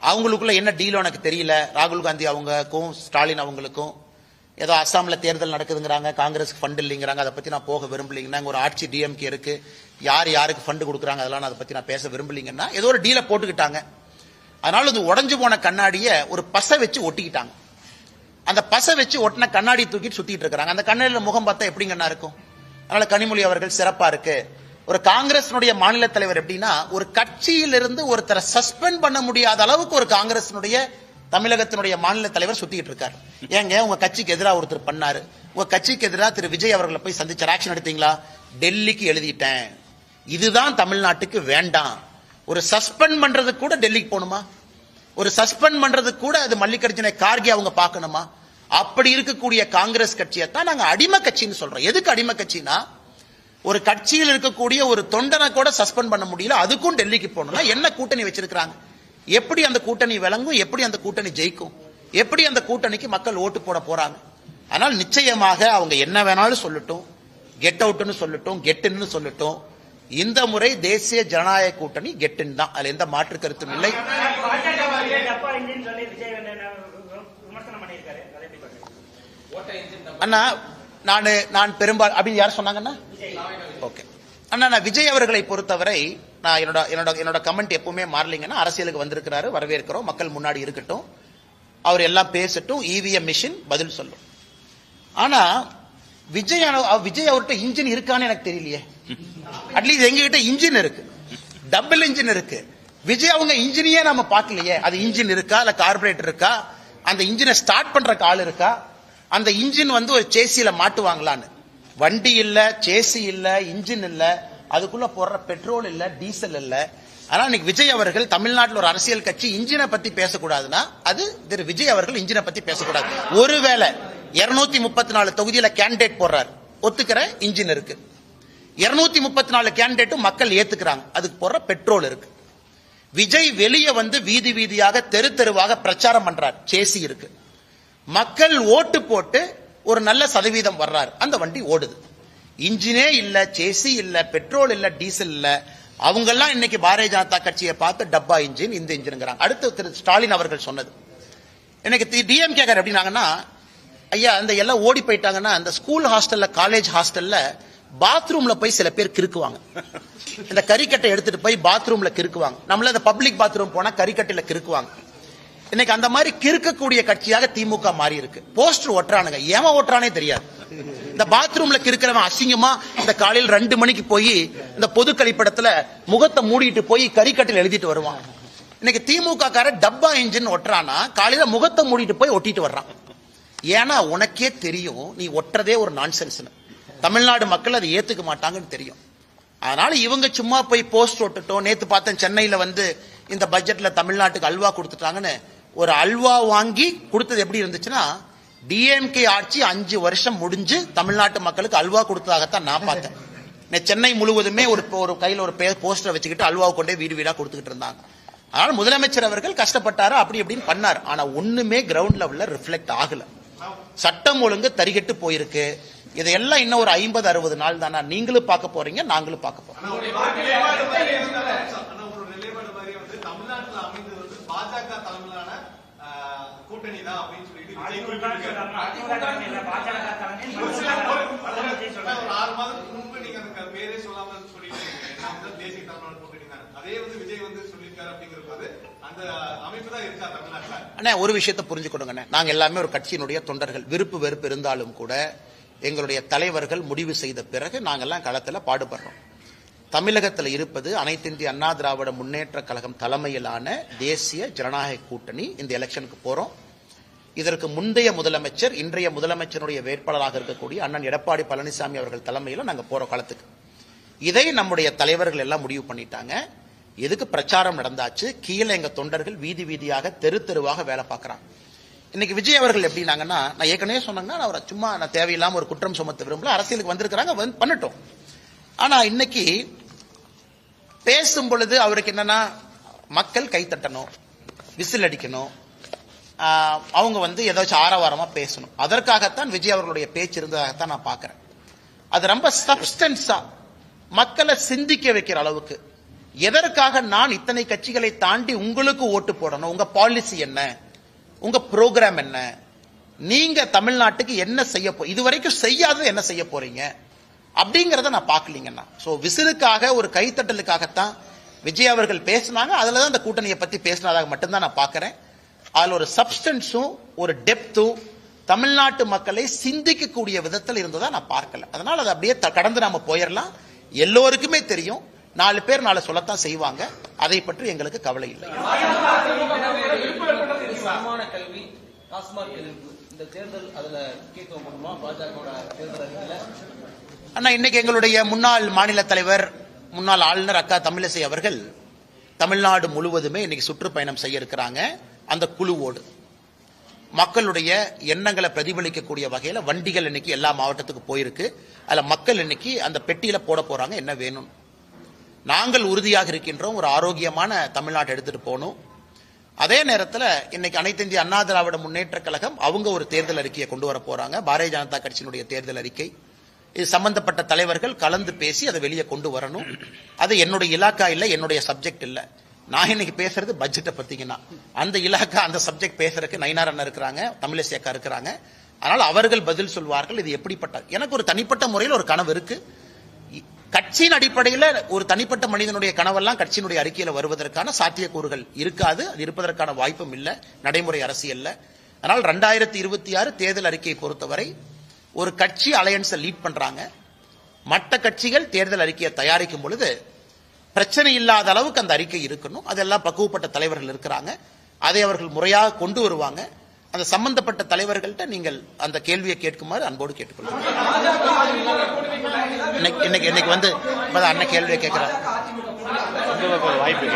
அவங்களுக்குள்ள என்ன டீலோ எனக்கு தெரியல. ராகுல் காந்தி அவங்களுக்கும் ஸ்டாலின் அவங்களுக்கும் ஏதோ அசாம்ல தேர்தல் நடக்குதுங்கிறாங்க, காங்கிரஸ்க்கு ஃபண்ட் இல்லைங்கிறாங்க. அதை பத்தி நான் போக விரும்பலீங்கன்னா, ஒரு ஆட்சி டிஎம்கே இருக்கு, யார் யாருக்கு ஃபண்ட் கொடுக்குறாங்க அதெல்லாம் நான் அதை பத்தி நான் பேச விரும்பலீங்கன்னா ஏதோ ஒரு டீலை போட்டுக்கிட்டாங்க. அதனால இது உடஞ்சு போன கண்ணாடியை ஒரு பசை வச்சு ஒட்டிக்கிட்டாங்க. அந்த பசை வச்சு ஒட்டின கண்ணாடி தூக்கிட்டு சுத்திட்டு இருக்காங்க. அந்த கண்ணாடியில முகம் பார்த்தா எப்படிங்கன்னா இருக்கும். அதனால கனிமொழி அவர்கள் சிறப்பா இருக்கு. ஒரு காங்கிரஸினுடைய மாநில தலைவர் எப்படின்னா, ஒரு கட்சியிலிருந்து ஒருத்தரை சஸ்பெண்ட் பண்ண முடியாத அளவுக்கு ஒரு காங்கிரஸினுடைய தமிழகத்தினுடைய மாநில தலைவர் சுத்திட்டு இருக்காரு. ஏங்க உங்க கட்சிக்கு எதிராக ஒருத்தர் பண்ணாரு, உங்க கட்சிக்கு எதிராக திரு விஜய் அவர்களை போய் சந்திச்சு ஆக்ஷன் எடுத்தீங்களா? டெல்லிக்கு எழுதிட்டேன். இதுதான் தமிழ்நாட்டுக்கு வேண்டாம். ஒரு சஸ்பெண்ட் பண்றது கூட டெல்லிக்கு போகணுமா? ஒரு சஸ்பெண்ட் பண்றது கூட அது மல்லிகார்ஜுன கார்கே அவங்க பார்க்கணுமா? அப்படி இருக்கக்கூடிய காங்கிரஸ் கட்சியை தான் நாங்க அடிமை கட்சின்னு சொல்றோம். எதுக்கு அடிமை கட்சினா, ஒரு கட்சியில் இருக்கக்கூடிய ஒரு தொண்டனை கூட சஸ்பெண்ட் பண்ண முடியல, அதுக்கும் டெல்லிக்கு போகணும்னா என்ன கூட்டணி வச்சிருக்காங்க? எப்படி அந்த கூட்டணி விளங்கும்? எப்படி அந்த கூட்டணி ஜெயிக்கும்? எப்படி அந்த கூட்டணிக்கு மக்கள் ஓட்டு போட போறாங்க? ஆனால் நிச்சயமாக அவங்க என்ன வேணாலும் சொல்லட்டும், கெட் அவுட்னு சொல்லட்டும், கெட்டுன்னு சொல்லட்டும், இந்த முறை தேசிய ஜனநாயக கூட்டணி கெட்டுன்னு தான். அதுல எந்த மாற்று கருத்தும் இல்லை. அண்ணா நான் பெரும்பாலும் அப்படின்னு யார் சொன்னாங்கன்னா, ஓகே அண்ணா, நான் விஜய் அவர்களை பொறுத்தவரை நான் என்னோட கமெண்ட் எப்பவுமே மாறலிங்கன்னா, அரசியலுக்கு வந்திருக்கிறாரு, வரவேற்கிறோம், மக்கள் முன்னாடி இருக்கட்டும், அவர் எல்லாம் பேசட்டும், இவிஎம் மிஷின் பதில் சொல்லும். ஆனா விஜய் அவர்கிட்ட இன்ஜின் இருக்கான்னு எனக்கு தெரியலையே. அட்லீஸ்ட் எங்ககிட்ட இன்ஜின் இருக்கு, டபுள் இன்ஜின் இருக்கு. விஜய் அவங்க இன்ஜினையே நம்ம பார்க்கலையே. அது இன்ஜின் இருக்கா, இல்ல கார்பரேட்டர் இருக்கா, அந்த இன்ஜினை ஸ்டார்ட் பண்ற ஆள் இருக்கா, அந்த இன்ஜின் ஒரு சேசியில மாட்டுவாங்களான்னு. வண்டி இல்ல, சேசி இல்ல, இன்ஜின் இல்ல, அதுக்குள்ள போடுற பெட்ரோல் இல்ல, டீசல் இல்ல. ஆனா இன்னைக்கு விஜய் அவர்கள் தமிழ்நாட்டில் ஒரு அரசியல் கட்சி இன்ஜினை பத்தி பேசக்கூடாதுன்னா அது திரு விஜய் அவர்கள் இன்ஜினை பத்தி பேசக்கூடாது. ஒருவேளை 234 தொகுதியில கேண்டிடேட் போடுறாரு, ஒத்துக்கிற இன்ஜின் இருக்கு. 234 கேண்டிடேட்டும் மக்கள் ஏத்துக்கிறாங்க, அதுக்கு போடுற பெட்ரோல் இருக்கு. விஜய் வெளியே வீதி வீதியாக தெரு தெருவாக பிரச்சாரம் பண்றார், சேசி இருக்கு. மக்கள் ஓட்டு போட்டு ஒரு நல்ல சதவீதம் வர்றாரு, அந்த வண்டி ஓடுது. இன்ஜினே இல்ல, சேசி இல்ல, பெட்ரோல் இல்ல, டீசல் இல்ல. அவங்க எல்லாம் இன்னைக்கு பாரதிய ஜனதா கட்சியை பார்த்து டப்பா இன்ஜின், இந்த இன்ஜின்ங்கிறாங்க. அடுத்து திரு ஸ்டாலின் அவர்கள் சொன்னது எனக்கு டிஎம்கே எப்படின்னாங்கன்னா, ஐயா அந்த எல்லாம் ஓடி போயிட்டாங்கன்னா, அந்த ஸ்கூல் ஹாஸ்டல்ல, காலேஜ் ஹாஸ்டல்ல பாத்ரூம்ல போய் சில பேர் கிறுக்குவாங்க. இந்த கறிக்கட்டை எடுத்துட்டு போய் பாத்ரூம்ல கிறுக்குவாங்க. நம்மள இந்த பப்ளிக் பாத்ரூம் போனா கறிக்கட்டையில கிறுக்குவாங்க. இன்னைக்கு அந்த மாதிரி கிறுக்கக்கூடிய கட்சியாக திமுக மாறி இருக்கு. போஸ்டர் ஒட்டுறானுங்க, ஏமா ஒட்டுறானே தெரியாது. இந்த பாத்ரூம்ல கிறுக்கிறவன் அசிங்கமா இந்த காலையில் 2 மணிக்கு போய் இந்த பொது கழிப்பிடத்துல முகத்தை மூடிட்டு போய் கறிக்கட்டையில் எழுதிட்டு வருவான். இன்னைக்கு திமுக கார டப்பா இன்ஜின் ஒட்டுறானா, காலையில முகத்தை மூடிட்டு போய் ஒட்டிட்டு வர்றான். ஏன்னா உனக்கே தெரியும் நீ ஒட்டுறதே ஒரு நான்சென்ஸ். தமிழ்நாடு மக்கள் அதை ஏத்துக்க மாட்டாங்கன்னு தெரியும். அதனால இவங்க சும்மா போய் போஸ்ட் ஒட்டுட்டோம். நேத்து பார்த்தேன் சென்னையில இந்த பட்ஜெட்ல தமிழ்நாட்டுக்கு அல்வா கொடுத்துட்டாங்கன்னு. ஒரு அல்வா வாங்கி கொடுத்தது எப்படி இருந்துச்சுன்னா, டிஎம்கே ஆட்சி 5 வருஷம் முடிஞ்சு தமிழ்நாட்டு மக்களுக்கு அல்வா கொடுத்ததாகத்தான் நான் பார்த்தேன். சென்னை முழுவதுமே ஒரு கையில் ஒரு போஸ்டர் வச்சுக்கிட்டு அல்வாவை கொண்டே வீடு வீடா கொடுத்துக்கிட்டு இருந்தாங்க. அதனால முதலமைச்சர் அவர்கள் கஷ்டப்பட்டாரு, அப்படி இப்படின்னு பண்ணார். ஆனா ஒண்ணுமே கிரவுண்ட் லெவல்ல ரிஃப்ளெக்ட் ஆகல. சட்டம் ஒழுங்கு தரிகட்டு போயிருக்கு. இதையெல்லாம் இன்னும் ஒரு 50-60 நாள் தானா நீங்களும் பார்க்க போறீங்க, நாங்களும் பார்க்க போறோம். பாஜக தலைமையிலான கூட்டணி தான் அப்படின்னு சொல்லிட்டு 6 மாதத்துக்கு முன்பு நீங்க அந்த பேரே சொல்லாம சொல்லிட்டு தேசிய தமிழ்நாடு கூட்டணி தான். அதே விஜய் சொல்லியிருக்காரு அப்படிங்கிறது அந்த அமைப்பு தான் இருக்கா தமிழ்நாட்டில். அண்ணா ஒரு விஷயத்தை புரிஞ்சுக்கணுங்க, நாங்க எல்லாமே ஒரு கட்சியினுடைய தொண்டர்கள். விருப்பு வெறுப்பு இருந்தாலும் கூட எங்களுடைய தலைவர்கள் முடிவு செய்த பிறகு நாங்கெல்லாம் களத்துல பாடுபடுறோம். தமிழகத்தில் இருப்பது அனைத்து இந்திய அண்ணா திராவிட முன்னேற்ற கழகம் தலைமையிலான தேசிய ஜனநாயக கூட்டணி. இந்த எலெக்ஷனுக்கு போறோம். இதற்கு முந்தைய முதலமைச்சர், இன்றைய முதலமைச்சருடைய வேட்பாளராக இருக்கக்கூடிய அண்ணன் எடப்பாடி பழனிசாமி அவர்கள் தலைமையில் நாங்க போற காலத்துக்கு இதை நம்முடைய தலைவர்கள் எல்லாம் முடிவு பண்ணிட்டாங்க. எதுக்கு பிரச்சாரம் நடந்தாச்சு, கீழே எங்க தொண்டர்கள் வீதி வீதியாக தெரு தெருவாக வேலை பார்க்கறாங்க. இன்னைக்கு விஜய் அவர்கள் எப்படின்னாங்கன்னா, நான் ஏற்கனவே சொன்னாங்கன்னா அவரை சும்மா நான் தேவையில்லாம ஒரு குற்றம் சுமத்த விரும்பல, அரசியலுக்கு வந்திருக்கிறாங்க, பண்ணட்டும். ஆனா இன்னைக்கு பேசும் பொழுது அவருக்கு என்னன்னா, மக்கள் கை தட்டணும், விசில் அடிக்கணும், அவங்க ஏதாச்சும் ஆரவாரமா பேசணும். அதற்காகத்தான் விஜய் அவர்களுடைய பேச்சு இருந்ததாகத்தான் நான் பார்க்கிறேன். அது ரொம்ப சப்ஸ்டன்ஸா மக்களை சிந்திக்க வைக்கிற அளவுக்கு எதற்காக நான் இத்தனை கட்சிகளை தாண்டி உங்களுக்கு ஓட்டு போடணும்? உங்க பாலிசி என்ன, உங்க ப்ரோக்ராம் என்ன, நீங்க தமிழ்நாட்டுக்கு என்ன செய்ய இதுவரைக்கும் செய்யாதது என்ன செய்ய போறீங்க அப்படிங்கறத நான் பார்க்கலீங்கன்னா. சோ விசிலுக்காக ஒரு கைத்தட்டலுக்காகத்தான் விஜய் அவர்கள் பேசினாங்க. அதுலதான் அந்த கூட்டணியை பத்தி பேசினதாக மட்டும்தான் நான் பார்க்கிறேன். அதுல ஒரு சப்ஸ்டன்ஸும் ஒரு டெப்த்தும் தமிழ்நாட்டு மக்களை சிந்திக்கக்கூடிய விதத்தில் இருந்ததா நான் பார்க்கல. அதனால அதை அப்படியே கடந்து நாம போயிடலாம். எல்லோருக்குமே தெரியும், 4 பேர் 4 சொல்லத்தான் செய்வாங்க. அதை பற்றி எங்களுக்கு கவலை இல்லை. கல்வி டாஸ்மாக் எதிர்ப்பு இந்த தேர்தல் அதுல முக்கியத்துவம் பண்ணுமா பாஜக தேர்தல் அறிக்கையில? அண்ணா, இன்னைக்கு எங்களுடைய முன்னாள் மாநில தலைவர் முன்னாள் ஆளுநர் அக்கா தமிழிசை அவர்கள் தமிழ்நாடு முழுவதுமே இன்னைக்கு சுற்றுப்பயணம் செய்ய இருக்கிறாங்க. அந்த குழுவோடு மக்களுடைய எண்ணங்களை பிரதிபலிக்கக்கூடிய வகையில வண்டிகள் இன்னைக்கு எல்லா மாவட்டத்துக்கு போயிருக்கு. அதுல மக்கள் இன்னைக்கு அந்த பெட்டியில போட போறாங்க என்ன வேணும். நாங்கள் உறுதியாக இருக்கின்றோம், ஒரு ஆரோக்கியமான தமிழ்நாட்டை எடுத்துட்டு போகணும். அதே நேரத்தில் இன்னைக்கு அனைத்து இந்திய அண்ணா திராவிட முன்னேற்ற கழகம் அவங்க ஒரு தேர்தல் அறிக்கையை கொண்டு வர போறாங்க. பாரதிய ஜனதா கட்சியினுடைய தேர்தல் அறிக்கை. இது சம்பந்தப்பட்ட தலைவர்கள் கலந்து பேசி அதை வெளியே கொண்டு வரணும். அது என்னுடைய இலாக்கா இல்ல, என்னுடைய சப்ஜெக்ட் இல்ல. நான் இன்னைக்கு பேசுறது பட்ஜெட்டை பத்திங்கன்னா அந்த இலாக்கா அந்த சப்ஜெக்ட் பேசுறதுக்கு நயினார் அண்ணா இருக்கிறாங்க, தமிழிசை அக்கா இருக்கிறாங்க. அதனால அவர்கள் பதில் சொல்வார்கள். இது எப்படிப்பட்ட எனக்கு ஒரு தனிப்பட்ட முறையில் ஒரு கனவு இருக்கு. கட்சியின் அடிப்படையில் ஒரு தனிப்பட்ட மனிதனுடைய கனவெல்லாம் கட்சியினுடைய அறிக்கையில வருவதற்கான சாத்தியக்கூறுகள் இருக்காது. அது இருப்பதற்கான வாய்ப்பும் இல்லை நடைமுறை அரசியல்ல. அதனால் 2026 தேர்தல் அறிக்கையை பொறுத்தவரை ஒரு கட்சி அலையன்ஸை லீட் பண்றாங்க. மற்ற கட்சிகள் தேர்தல் அறிக்கையை தயாரிக்கும் பொழுது பிரச்சனை இல்லாத அளவுக்கு அந்த அறிக்கை இருக்கணும். அதெல்லாம் பக்குவப்பட்ட தலைவர்கள் இருக்கிறாங்க. அதை அவர்கள் முறையாக கொண்டு வருவாங்க. அந்த சம்பந்தப்பட்ட தலைவர்கள்ட்ட நீங்கள் அந்த கேள்வியை கேட்குமாறு அன்போடு கேட்டுக்கொள்ளுங்க. இன்னைக்கு வந்து அண்ணன் கேள்வியை கேட்கிறார். வாய்ப்பு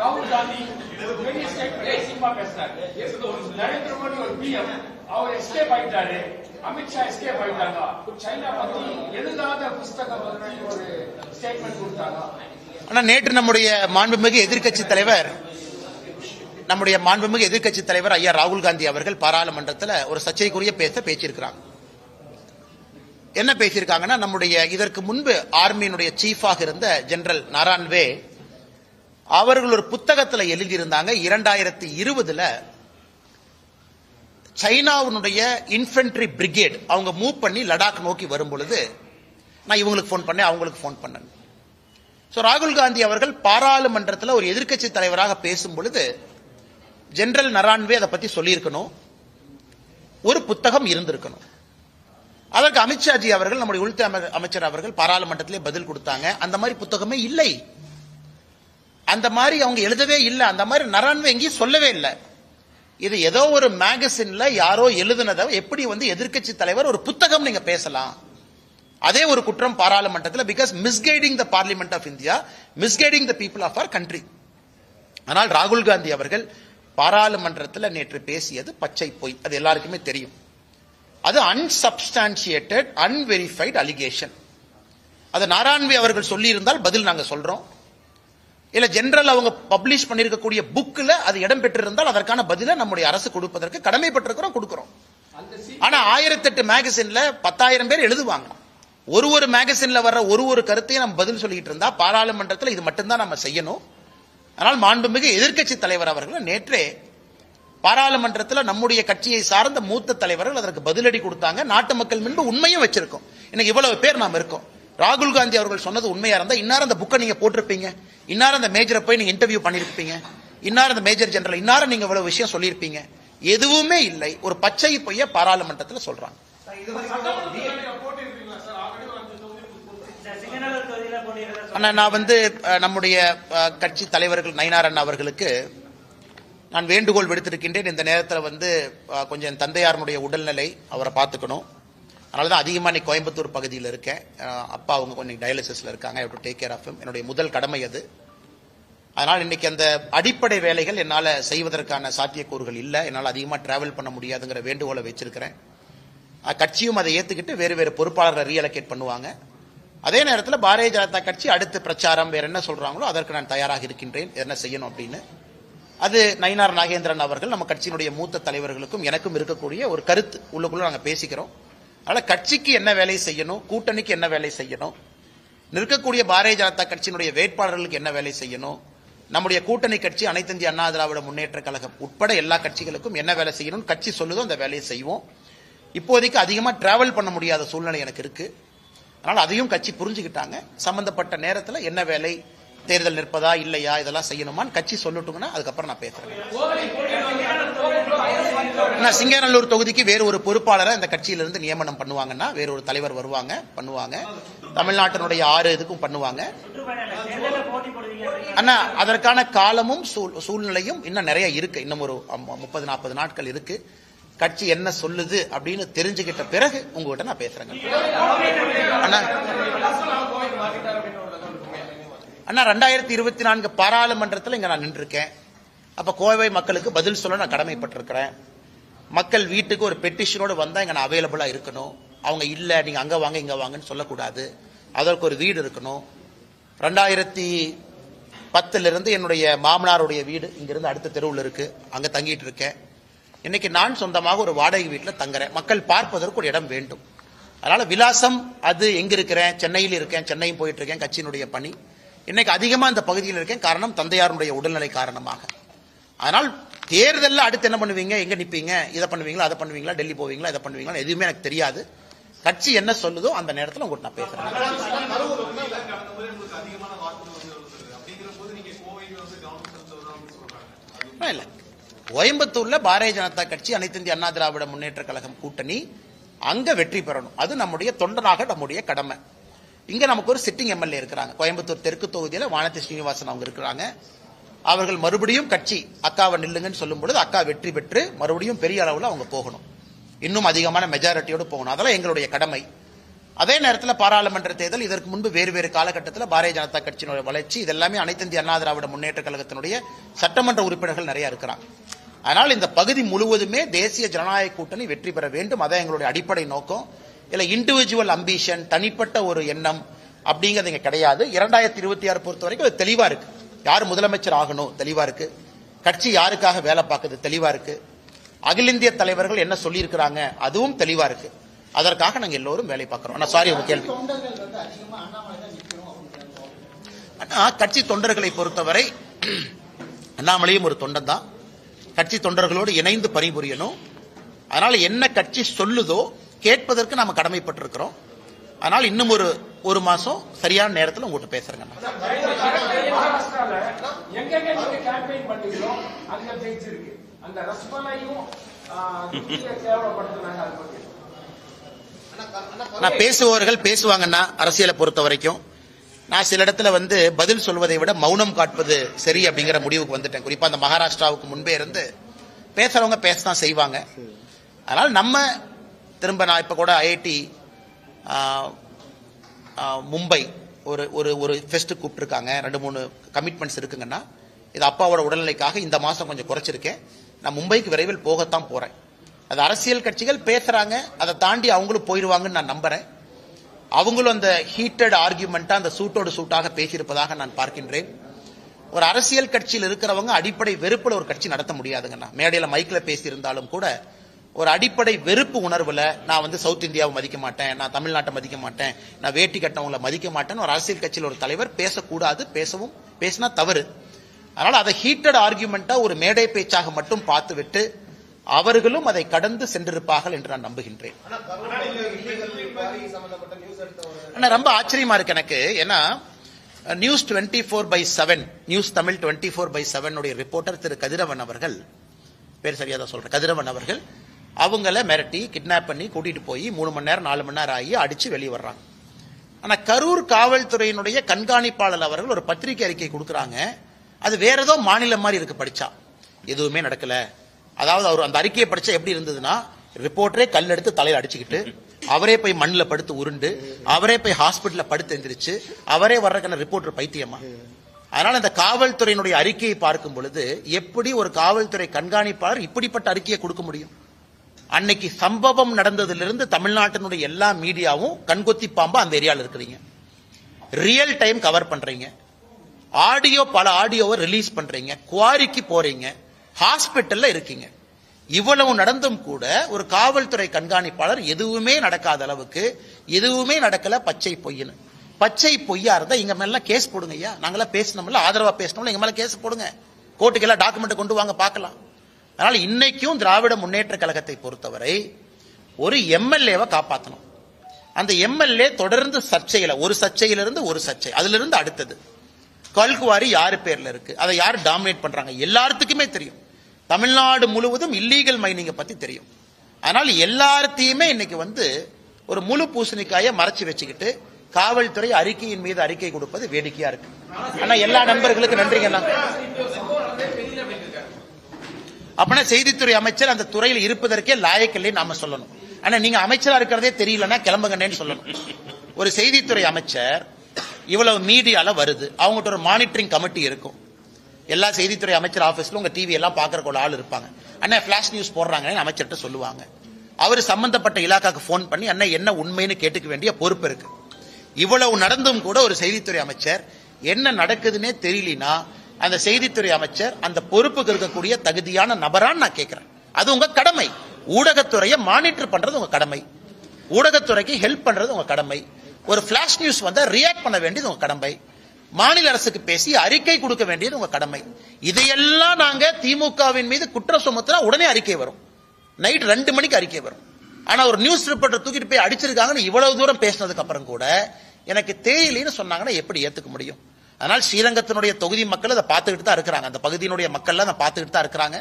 ராகுல் காந்தி நரேந்திர மோடி ஒரு பிஎம் அவர் எஸ்கேப் ஆயிட்டாரு, அமித்ஷா எஸ்கேப் ஆயிட்டாங்க. சைனா பத்தி எழுதாத புஸ்தகம் ஒரு ஸ்டேட்மெண்ட் கொடுத்தாங்க. ஆனா நேற்று நம்முடைய மாண்புமிகு எதிர்க்கட்சி தலைவர் ஐயா ராகுல் காந்தி அவர்கள் பாராளுமன்றத்தில் ஒரு சர்ச்சைக்குரிய பேசியிருக்கிறாங்க. என்ன பேசியிருக்காங்கன்னா, நம்முடைய இதற்கு முன்பு ஆர்மியினுடைய சீஃபாக இருந்த ஜெனரல் நாரான்வே அவர்கள் ஒரு புத்தகத்தில் எழுதியிருந்தாங்க. 2020 சைனாவுடைய இன்ஃபென்ட்ரி பிரிகேட் அவங்க மூவ் பண்ணி லடாக் நோக்கி வரும் பொழுது நான் இவங்களுக்கு போன் பண்ணேன், அவங்களுக்கு போன் பண்ணேன். ராகுல் காந்தி அவர்கள் பாராளுமன்றத்தில் ஒரு எதிர்க்கட்சி தலைவராக பேசும் பொழுது ஜெனரல் நரான்வே அதை பத்தி சொல்லியிருக்கணும், ஒரு புத்தகம் இருந்திருக்கணும். அதற்கு அமித்ஷாஜி அவர்கள் நம்முடைய உள்துறை அமைச்சர் அவர்கள் பாராளுமன்றத்திலே பதில் கொடுத்தாங்க. அந்த மாதிரி புத்தகமே இல்லை, அந்த மாதிரி அவங்க எழுதவே இல்லை, அந்த மாதிரி நரான்வே எங்கேயும் சொல்லவே இல்லை. இது ஏதோ ஒரு மேகசின்ல யாரோ எழுதுனதை எப்படி வந்து எதிர்க்கட்சி தலைவர் ஒரு புத்தகம் நீங்க பேசலாம்? அதே ஒரு குற்றம் பாராளுமன்றத்தில். Because misguiding the parliament of India, misguiding the people of our country. ஆனால் ராகுல் காந்தி அவர்கள் பாராளுமன்றத்தில் நேற்று பேசியது பச்சை பொய், அது எல்லாருக்குமே தெரியும். அது அன்சப்ஸ்டான்சியேட்டட் அன்வெரிஃபைடு அலிகேஷன். அது நாராயண்வே அவர்கள் சொல்லி இருந்தால் பதில் நாங்க சொல்றோம். இல்ல ஜெனரல் அவங்க பப்ளிஷ் பண்ணிருக்கக்கூடிய புக்ல அது இடம் பெற்றிருந்தால் அதற்கான பதில நம்முடைய அரசு கொடுப்பதற்கு கடமைப்பட்டிருக்கிறோம், கொடுக்கிறோம். ஆனா 1008 மேகசின்ல 10,000 பேர் எழுதுவாங்க. ஒரு மேகசின்ல வர்ற ஒரு கருத்தையும் நம்ம பதில் சொல்லிட்டு இருந்தா பாராளுமன்றத்தில் இது மட்டும்தான் நம்ம செய்யணும். ஆனால் மாண்புமிகு எதிர்க்கட்சி தலைவர் அவர்கள் நேற்றே பாராளுமன்றத்தில் நம்முடைய கட்சியை சார்ந்த மூத்த தலைவர்கள் அதற்கு பதிலடி கொடுத்தாங்க. நாட்டு மக்கள் முன்பு உண்மையும் வச்சிருக்கோம். இன்னைக்கு இவ்வளவு பேர் நாம் இருக்கோம். ராகுல் காந்தி அவர்கள் சொன்னது உண்மையா இருந்தா இன்னார் அந்த புக்கை நீங்க போட்டிருப்பீங்க, இன்னார் அந்த மேஜரை போய் நீங்க இன்டர்வியூ பண்ணிருப்பீங்க, இன்னார் அந்த மேஜர் ஜெனரல் இன்னார நீங்க இவ்வளவு விஷயம் சொல்லியிருப்பீங்க. எதுவுமே இல்லை, ஒரு பச்சை பொய்ய பாராளுமன்றத்தில் சொல்றாங்க. நான் வந்து நம்முடைய கட்சி தலைவர்கள் நயினார் அண்ணா அவர்களுக்கு நான் வேண்டுகோள் விடுத்திருக்கின்றேன். இந்த நேரத்தில் வந்து கொஞ்சம் தந்தையாருடைய உடல்நிலை அவரை பார்த்துக்கணும். அதனாலதான் அதிகமாக நீ கோயம்புத்தூர் பகுதியில் இருக்கேன். அப்பா அவங்க கொஞ்சம் டயாலிசிஸ்ல இருக்காங்க. I have to take care of him. என்னுடைய முதல் கடமை அது. அதனால் இன்னைக்கு அந்த அடிப்படை வேலைகள் என்னால் செய்வதற்கான சாத்தியக்கூறுகள் இல்லை. என்னால் அதிகமாக டிராவல் பண்ண முடியாதுங்கிற வேண்டுகோளை வச்சிருக்கிறேன். கட்சியும் அதை ஏற்றுக்கிட்டு வேறு பொறுப்பாளர்களை ரீஅலோகேட் பண்ணுவாங்க. அதே நேரத்தில் பாரதிய ஜனதா கட்சி அடுத்த பிரச்சாரம் வேற என்ன சொல்றாங்களோ அதற்கு நான் தயாராக இருக்கின்றேன், என்ன செய்யணும் அப்படின்னு. அது நயினார் நாகேந்திரன் அவர்கள் நம்ம கட்சியினுடைய மூத்த தலைவர்களுக்கும் எனக்கும் இருக்கக்கூடிய ஒரு கருத்து. உள்ளுக்குள்ள நாங்கள் பேசிக்கிறோம். அதனால கட்சிக்கு என்ன வேலை செய்யணும், கூட்டணிக்கு என்ன வேலை செய்யணும், நிற்கக்கூடிய பாரதிய ஜனதா கட்சியினுடைய வேட்பாளர்களுக்கு என்ன வேலை செய்யணும், நம்முடைய கூட்டணி கட்சி அனைத்து இந்திய அண்ணா திராவிட முன்னேற்ற கழகம் உட்பட எல்லா கட்சிகளுக்கும் என்ன வேலை செய்யணும் கட்சி சொல்லுதோ அந்த வேலையை செய்வோம். இப்போதைக்கு அதிகமாக டிராவல் பண்ண முடியாத சூழ்நிலை எனக்கு இருக்கு. அதனால அதையும் கட்சி புரிஞ்சுக்கிட்டாங்க. சம்பந்தப்பட்ட நேரத்தில் என்ன வேலை, தேர்தல் நிற்பதா இல்லையா, இதெல்லாம் செய்யணுமான்னு கட்சி சொல்லட்டுங்கன்னா அதுக்கப்புறம் நான் பேசுறேன். சிங்கநல்லூர் தொகுதிக்கு வேறு ஒரு பொறுப்பாளரை இந்த கட்சியிலிருந்து நியமனம் பண்ணுவாங்கன்னா, வேறு ஒரு தலைவர் வருவாங்க பண்ணுவாங்க. தமிழ்நாட்டினுடைய 6 இதுக்கும் பண்ணுவாங்க. ஆனா அதற்கான காலமும் சூழ்நிலையும் இன்னும் நிறைய இருக்கு. இன்னும் ஒரு 30-40 நாட்கள் இருக்கு. கட்சி என்ன சொல்லுது அப்படின்னு தெரிஞ்சுக்கிட்ட பிறகு உங்ககிட்ட நான் பேசுறேங்க. அண்ணா 2024 பாராளுமன்றத்தில் இங்க நான் நின்றுருக்கேன். அப்ப கோவை மக்களுக்கு பதில் சொல்ல நான் கடமைப்பட்டிருக்கிறேன். மக்கள் வீட்டுக்கு ஒரு பெட்டிஷனோடு வந்தா இங்க நான் அவைலபிளா இருக்கணும். அவங்க இல்ல நீங்க அங்க வாங்க இங்க வாங்கன்னு சொல்லக்கூடாது. அதற்கு ஒரு வீடு இருக்கணும். 2010 இருந்து என்னுடைய மாமனாருடைய வீடு இங்கிருந்து அடுத்த தெருவில் இருக்கு. அங்க தங்கிட்டு இருக்கேன். இன்னைக்கு நான் சொந்தமாக ஒரு வாடகை வீட்டில் தங்குறேன். மக்கள் பார்ப்பதற்கு ஒரு இடம் வேண்டும். அதனால விலாசம் அது எங்க இருக்கிறேன், சென்னையில் இருக்கேன், சென்னையும் போயிட்டு இருக்கேன். கட்சியினுடைய பணி இன்னைக்கு அதிகமா இந்த பகுதியில் இருக்கேன். காரணம் தந்தையாருடைய உடல்நிலை காரணமாக. அதனால் தேர்தலில் அடுத்து என்ன பண்ணுவீங்க, எங்க நிப்பீங்க, இதை பண்ணுவீங்களா அதை பண்ணுவீங்களா, டெல்லி போவீங்களா இதை பண்ணுவீங்களா எதுவுமே எனக்கு தெரியாது. கட்சி என்ன சொல்லுதோ அந்த நேரத்தில் உங்களுக்கு நான் பேசுறேன். இல்ல, கோயம்புத்தூர்ல பாரதிய ஜனதா கட்சி அனைத்து இந்திய அண்ணா திராவிட முன்னேற்ற கழகம் கூட்டணி அங்க வெற்றி பெறணும். அது நம்முடைய தொண்டனாக நம்முடைய கடமை. இங்க நமக்கு ஒரு சிட்டிங் எம்எல்ஏ இருக்கிறாங்க. கோயம்புத்தூர் தெற்கு தொகுதியில வானதி ஸ்ரீனிவாசன் அவங்க இருக்கிறாங்க. அவர்கள் மறுபடியும் கட்சி அக்காவை நில்லுங்கன்னு சொல்லும் பொழுது அக்கா வெற்றி பெற்று மறுபடியும் பெரிய அளவில் அவங்க போகணும். இன்னும் அதிகமான மெஜாரிட்டியோடு போகணும். அதெல்லாம் எங்களுடைய கடமை. அதே நேரத்தில் பாராளுமன்ற தேர்தல், இதற்கு முன்பு வேறு வேறு காலகட்டத்தில் பாரதிய ஜனதா கட்சியினுடைய வளர்ச்சி, இதெல்லாமே அனைத்து இந்திய அண்ணா திராவிட முன்னேற்ற கழகத்தினுடைய சட்டமன்ற உறுப்பினர்கள் நிறைய இருக்கிறாங்க. அதனால் இந்த பகுதி முழுவதுமே தேசிய ஜனநாயக கூட்டணி வெற்றி பெற வேண்டும். அதான் எங்களுடைய அடிப்படை நோக்கம். இல்ல இண்டிவிஜுவல் அம்பிஷன், தனிப்பட்ட ஒரு எண்ணம் அப்படிங்கிறது இங்க கிடையாது. 2026 பொறுத்த வரைக்கும் அது தெளிவா இருக்கு. யார் முதலமைச்சர் ஆகணும் தெளிவா இருக்கு. கட்சி யாருக்காக வேலை பார்க்குது தெளிவா இருக்கு. அகில இந்திய தலைவர்கள் என்ன சொல்லி இருக்கிறாங்க அதுவும் தெளிவா இருக்கு. அதற்காக நாங்க எல்லோரும் வேலை பார்க்கிறோம். சாரி, உங்க கேள்வி. கட்சி தொண்டர்களை பொறுத்தவரை அண்ணாமலையும் ஒரு தொண்டன் தான். கட்சி தொண்டர்களோடு இணைந்து பணிபுரியணும். அதனால என்ன கட்சி சொல்லுதோ கேட்பதற்கு நாம கடமைப்பட்டிருக்கிறோம். அதனால இன்னும் ஒரு மாசம் சரியான நேரத்தில் உங்கள்கிட்ட பேசுறேங்க. நான் பேசுபவர்கள் பேசுவாங்கன்னா அரசியலை பொறுத்த வரைக்கும் நான் சில இடத்துல பதில் சொல்வதை விட மௌனம் காட்பது சரி அப்படிங்கிற முடிவுக்கு வந்துட்டேன். குறிப்பா அந்த மகாராஷ்டிராவுக்கு முன்பே இருந்து பேசுறவங்க பேசதான் செய்வாங்க. அதனால நம்ம திரும்ப நான் இப்ப கூட ஐஐடி மும்பை ஒரு ஃபெஸ்ட் கூப்பிட்டுருக்காங்க. 2-3 கமிட்மெண்ட்ஸ் இருக்குங்கன்னா, இது அப்பாவோட உடல்நிலைக்காக இந்த மாசம் கொஞ்சம் குறைச்சிருக்கேன். நான் மும்பைக்கு விரைவில் போகத்தான் போறேன். அது அரசியல் கட்சிகள் பேசுறாங்க, அதை தாண்டி அவங்களும் போயிடுவாங்கன்னு நான் நம்புறேன். அவங்களும் அந்த ஹீட்டட் ஆர்கியூமெண்டா அந்த சூட்டோடு சூட்டாக பேசியிருப்பதாக நான் பார்க்கின்றேன். ஒரு அரசியல் கட்சியில் இருக்கிறவங்க அடிப்படை வெறுப்புல ஒரு கட்சி நடத்த முடியாதுங்கண்ணா. மேடையில மைக்ல பேசியிருந்தாலும் கூட ஒரு அடிப்படை வெறுப்பு உணர்வுல நான் சவுத் இந்தியாவை மதிக்க மாட்டேன், நான் தமிழ்நாட்டை மதிக்க மாட்டேன், நான் வேட்டி கட்டவங்களை மதிக்க மாட்டேன்னு ஒரு அரசியல் கட்சியில் ஒரு தலைவர் பேசக்கூடாது. பேசினா தவறு. அதனால அதை ஹீட்டட் ஆர்கியூமெண்டா ஒரு மேடை பேச்சாக மட்டும் பார்த்துவிட்டு அவர்களும் அதை கடந்து சென்றிருப்பார்கள் என்று நான் நம்புகின்றேன். ரொம்ப ஆச்சரியமா இருக்கு எனக்கு. ஏன்னா நியூஸ் 24/7 நியூஸ் தமிழ் 24/7 உடைய ரிப்போர்ட்டர் திரு கதிரவன் அவர்கள், பேர் சரியாதான் சொல்றேன், கதிரவன் அவர்கள் அவங்கள மிரட்டி கிட்னாப் பண்ணி கூட்டிட்டு போய் 3 மணி நேரம் 4 மணி நேரம் ஆகி அடிச்சு வெளியே வர்றாங்க. ஆனா கரூர் காவல்துறையினுடைய கண்காணிப்பாளர் அவர்கள் ஒரு பத்திரிகை அறிக்கை கொடுக்கறாங்க. அது வேற ஏதோ மாநிலம் மாதிரி இருக்கு. படிச்சா எதுவுமே நடக்கல. அதாவது அவர் அந்த அறிக்கையை படிச்சா எப்படி இருந்ததுன்னா, ரிப்போர்ட்டரே கல் எடுத்து தலையில அடிச்சுக்கிட்டு, அவரே போய் மண்ணில் படுத்து உருண்டு, அவரே போய் ஹாஸ்பிட்டல்ல படுத்து எந்திரிச்சு, அவரே வர்றதுக்கான ரிப்போர்ட்டர் பைத்தியமா. அதனால இந்த காவல்துறையினுடைய அறிக்கையை பார்க்கும் பொழுது எப்படி ஒரு காவல்துறை கண்காணிப்பாளர் இப்படிப்பட்ட அறிக்கையை கொடுக்க முடியும்? அன்னைக்கு சம்பவம் நடந்ததிலிருந்து தமிழ்நாட்டினுடைய எல்லா மீடியாவும் கண்கொத்தி பாம்பா அந்த ஏரியாவில் இருக்கிறீங்க. ரியல் டைம் கவர் பண்றீங்க. பல ஆடியோவை ரிலீஸ் பண்றீங்க. குவாரிக்கு போறீங்க. ஹாஸ்பிட்டல்ல இருக்கீங்க. இவ்வளவு நடந்தும் கூட ஒரு காவல்துறை கண்காணிப்பாளர் எதுவுமே நடக்காத அளவுக்கு, எதுவுமே நடக்கல, பச்சை பொய்ன்னு பச்சை பொய்யா இருந்தா எங்க மேல கேஸ் போடுங்க ஐயா. நாங்களாம் பேசணும்ல, ஆதரவா பேசணும்ல, எங்க மேல கேஸ் போடுங்க, கோர்ட்டுக்கு எல்லாம் டாக்குமெண்ட் கொண்டு வாங்க பார்க்கலாம். அதனால இன்னைக்கும் திராவிட முன்னேற்ற கழகத்தை பொறுத்தவரை ஒரு எம்எல்ஏவை காப்பாற்றணும். அந்த எம்எல்ஏ தொடர்ந்து சர்ச்சையில, ஒரு சர்ச்சையிலிருந்து ஒரு சர்ச்சை, அதுல இருந்து அடுத்தது கல்குவாரி யாரு பேர்ல இருக்கு, அதை யார் டாமினேட் பண்றாங்க எல்லாத்துக்குமே தெரியும். தமிழ்நாடு முழுவதும் இல்லீகல் மைனிங்கை பத்தி தெரியும். அதனால எல்லாத்தையுமே இன்னைக்கு ஒரு முழு பூசணிக்காயை மறைச்சு வச்சுக்கிட்டு காவல்துறை அறிக்கையின் மீது அறிக்கை கொடுப்பது வேடிக்கையா இருக்கு. ஆனா எல்லா நண்பர்களுக்கும் நன்றிங்கண்ணா. அப்படின்னா செய்தித்துறை அமைச்சர் அந்த துறையில் இருப்பதற்கே லாயக்கில்லை நாம சொல்லணும். ஆனா நீங்க அமைச்சரா இருக்கிறதே தெரியலன்னா கிளம்புங்கன்னு சொல்லணும். ஒரு செய்தித்துறை அமைச்சர் இவ்வளவு மீடியால வருது, அவங்ககிட்ட ஒரு மானிட்டரிங் கமிட்டி இருக்கும். எல்லா செய்தித்துறை அமைச்சர் ஆபீஸ்ல உங்க டிவி எல்லாம் பாக்குறக்கு ஒரு ஆள் இருப்பாங்க. அண்ணா பிளாஷ் நியூஸ் போடுறாங்கன்னு அமைச்சர்கிட்ட சொல்லுவாங்க. அவர் சம்பந்தப்பட்ட இலாக்காக்கு போன் பண்ணி அண்ணா என்ன உண்மைன்னு கேட்டுக்க வேண்டிய பொறுப்பு இருக்கு. இவ்வளவு நடந்தும் கூட ஒரு செய்தித்துறை அமைச்சர் என்ன நடக்குதுன்னே தெரியலனா அந்த செய்தித்துறை அமைச்சர் அந்த பொறுப்புக்கு இருக்கக்கூடிய தகுதியான நபரான்னு நான் கேட்கிறேன். அது உங்க கடமை. ஊடகத்துறையை மானிட்டர் பண்றது உங்க கடமை, ஊடகத்துறைக்கு ஹெல்ப் பண்றது உங்க கடமை. ஒரு பிளாஷ் நியூஸ் வந்தா ரியாக்ட் பண்ண வேண்டியது உங்க கடமை, மாநில அரசுக்கு பேசி அறிக்கை கொடுக்க வேண்டியது உங்க கடமை. இதையெல்லாம் நாங்க திமுகவின் மீது குற்றம் சுமத்தினா உடனே அறிக்கை வரும், நைட் 2 மணிக்கு அறிக்கை வரும். ஆனா ஒரு நியூஸ் ரிப்போர்ட்டர் தூக்கிட்டு போய் அடிச்சிருக்காங்கன்னு இவ்வளவு தூரம் பேசினதுக்கு அப்புறம் கூட எனக்கு தேயிலைன்னு சொன்னாங்கன்னா எப்படி ஏத்துக்க முடியும்? அதனால் ஸ்ரீரங்கத்தினுடைய தொகுதி மக்கள் அதை பார்த்துக்கிட்டு தான் இருக்கிறாங்க, அந்த பகுதியினுடைய மக்கள் அதை பார்த்துக்கிட்டு தான் இருக்கிறாங்க.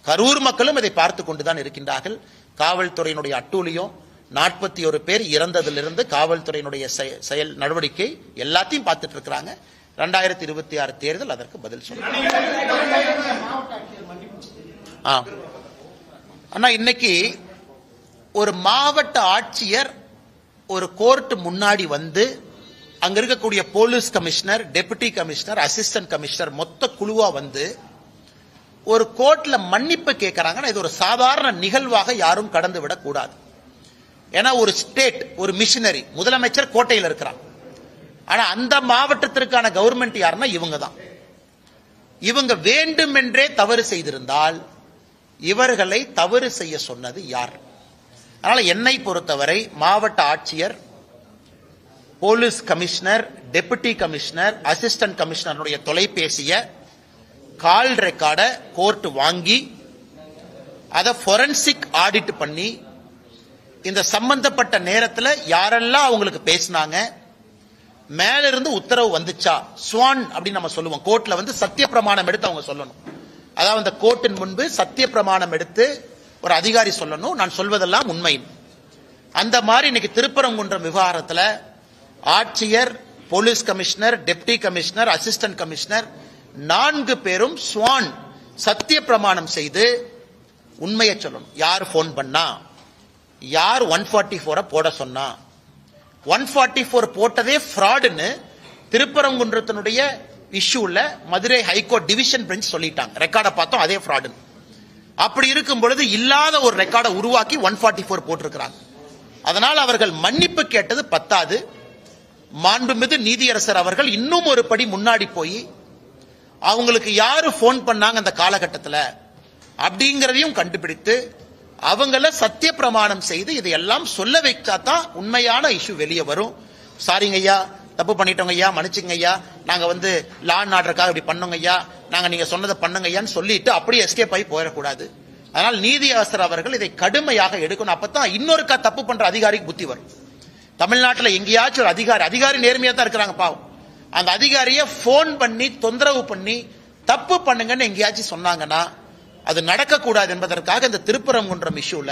கரூர் மக்களும் இதை பார்த்து கொண்டுதான் இருக்கின்றார்கள். காவல்துறையினுடைய அட்டூழியம், 41 பேர் இறந்ததிலிருந்து காவல்துறையினுடைய செயல் நடவடிக்கை எல்லாத்தையும் பார்த்துட்டு இருக்கிறாங்க. 2026 தேர்தல் அதற்கு பதில் சொல்லுங்க. ஆனா இன்னைக்கு ஒரு மாவட்ட ஆட்சியர் ஒரு கோர்ட் முன்னாடி அங்க இருக்கக்கூடிய police commissioner, deputy commissioner, assistant commissioner மொத்த குழுவா ஒரு கோர்ட்ல மன்னிப்பு கேட்கறாங்கன்னா இது ஒரு சாதாரண நிகழ்வாக யாரும் கடந்து விடக் கூடாது. ஏன்னா ஒரு ஸ்டேட், ஒரு மிஷனரி முதலமைச்சர் கோட்டையில் இருக்கிறார். ஆனா அந்த மாவட்டத்திற்கான கவர்மெண்ட் யாருன்னா இவங்க தான். இவங்க வேண்டுமென்றே தவறு செய்திருந்தால் இவர்களை தவறு செய்ய சொன்னது யார்? அதனால என்னை பொறுத்தவரை மாவட்ட ஆட்சியர், police commissioner, deputy commissioner, assistant கமிஷனருடைய தொலைபேசிய கால் ரெக்கார்ட கோர்ட் வாங்கி அதை ஃபோரன்சிக் ஆடிட் பண்ணி இந்த சம்பந்தப்பட்ட நேரத்தில் யாரெல்லாம் அவங்களுக்கு பேசினாங்க, மேல இருந்து உத்தரவு வந்துச்சா, ஸ்வான் அப்படின்னு நம்ம சொல்லுவோம். கோர்ட்ல சத்திய பிரமாணம் எடுத்து அவங்க சொல்லணும். அதாவது அந்த கோர்ட்டின் முன்பு சத்திய பிரமாணம் எடுத்து ஒரு அதிகாரி சொல்லணும், நான் சொல்வதெல்லாம் உண்மை. அந்த மாதிரி இன்னைக்கு திருப்பரங்குன்றம் விவகாரத்தில் ஆட்சியர், police commissioner, deputy commissioner, assistant commissioner 4 பேரும் ஸ்வான் சத்திய பிரமாணம் செய்து உண்மையை சொல்லணும். யார் போன் பண்ணா, யார் 144 போட சொன்னா, 144 போட்டதே ஃப்ராடுன்னு திருப்பரங்குன்றத்தினுடைய இஷ்யூல மதுரை ஹைகோர்ட் டிவிஷன் பெஞ்ச் சொல்லிட்டாங்க. ரெக்கார்டை பார்த்தோம், அதே ஃப்ராடு. அப்படி இருக்கும் பொழுது இல்லாத ஒரு ரெக்கார்டை உருவாக்கி 144 போட்டிருக்கிறாங்க. அதனால் அவர்கள் மன்னிப்பு கேட்டது பத்தாது, மாண்புமிகு நீதியரசர் அவர்கள் இன்னும் ஒரு படி முன்னாடி போய் அவங்களுக்கு யாரு போன் பண்ணாங்க அந்த காலகட்டத்தில் அப்படிங்கறதையும் கண்டுபிடித்து அவங்கள சத்திய பிரமாணம் செய்து இதையெல்லாம் சொல்ல வைச்சாதான் உண்மையான இஷ்யூ வெளியே வரும். சாரிங்க ஐயா, தப்பு பண்ணிட்டோங்க ஐயா, மன்னிச்சுங்க ஐயா, நாங்க லா அண்ட் ஆர்டருக்காக இப்படி பண்ணோங்க ஐயா, நாங்க நீங்க சொன்னதை பண்ணுங்க ஐயான்னு சொல்லிட்டு அப்படியே எஸ்கேப் ஆகி போயிடக்கூடாது. அதனால் நீதியரசர் அவர்கள் இதை கடுமையாக எடுக்கணும். அப்பதான் இன்னொருக்கா தப்பு பண்ற அதிகாரிக்கு புத்தி வரும். தமிழ்நாட்டில் எங்கேயாச்சும் ஒரு அதிகாரி நேர்மையா தான் இருக்கிறாங்க பாவம், அந்த அதிகாரியை போன் பண்ணி தொந்தரவு பண்ணி தப்பு பண்ணுங்கன்னு எங்கேயாச்சும் சொன்னாங்கன்னா அது நடக்கக்கூடாது என்பதற்காக இந்த திருப்பரங்குன்றம் இஷ்யூல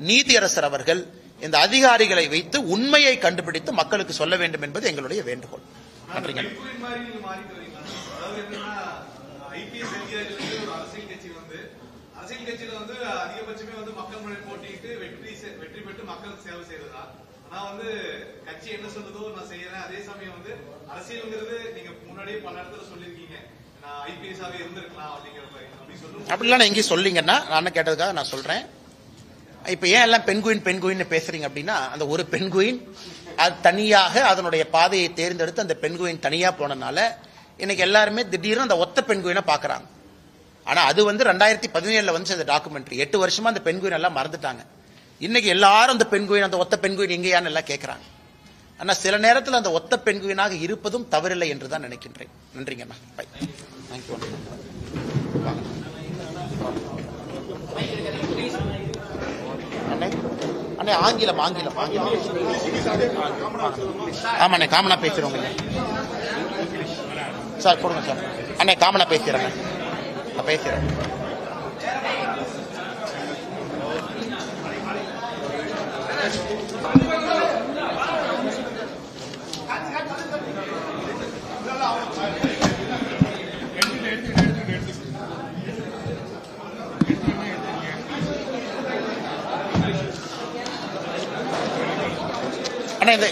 நீதியரசர் அவர்கள் இந்த அதிகாரிகளை வைத்து உண்மையை கண்டுபிடித்து மக்களுக்கு சொல்ல வேண்டும் என்பது எங்களுடைய வேண்டுகோள். நன்றிங்க. அரசியல் கட்சியில அதிகபட்சமே மக்கள் முன்னாடி போட்டிட்டு வெற்றி பெற்று மக்களுக்கு சேவை செய்யறதா? ஆனா கட்சி என்ன சொல்றதோ நான் செய்யறேன். அதே சமயம் அரசியல்ங்கிறது நீங்க முன்னாடியே பல இடத்துல சொல்லிருக்கீங்க, நான் ஐபிஎஸ் ஆவே இருந்திருக்கலாம் அப்படிங்கிற மாதிரி அப்படிலாம் எங்கேயும் சொல்லிங்கன்னா நான் கேட்டதுக்காக நான் சொல்றேன். இப்ப ஏன் எல்லாம் பெண்குயின் பேசுறீங்க அப்படின்னா, அந்த ஒரு பெண்குயின் அது தனியாக அதனுடைய பாதையை தேர்ந்தெடுத்து அந்த பெண்குயின் தனியா போனனால இன்னைக்கு எல்லாருமே திடீர்னு அந்த ஒத்த பெண்குயினை பாக்குறாங்க. ஆனா அது 2017 அந்த டாக்குமெண்ட்ரி 8 வருஷமா அந்த பெண்குயின் எல்லாம் மறந்துட்டாங்க. இன்னைக்கு எல்லாரும் அந்த பெண்குயின், அந்த ஒத்த பெண்குயின் எங்கேயான்னு எல்லாம் கேட்கறாங்க. ஆனா சில நேரத்தில் அந்த ஒத்த பெண்குயினாக இருப்பதும் தவறில்லை என்று தான் நினைக்கின்றேன். நன்றிங்கண்ணா. பை. தேங்க்யூ. அண்ணே ஆங்கிலம் ஆமாண்ணே காமனா பேசுறோங்க சார். கொடுங்க சார். அண்ணே காமனா பேசுறேன் பேசுறேன். அண்ணா இந்த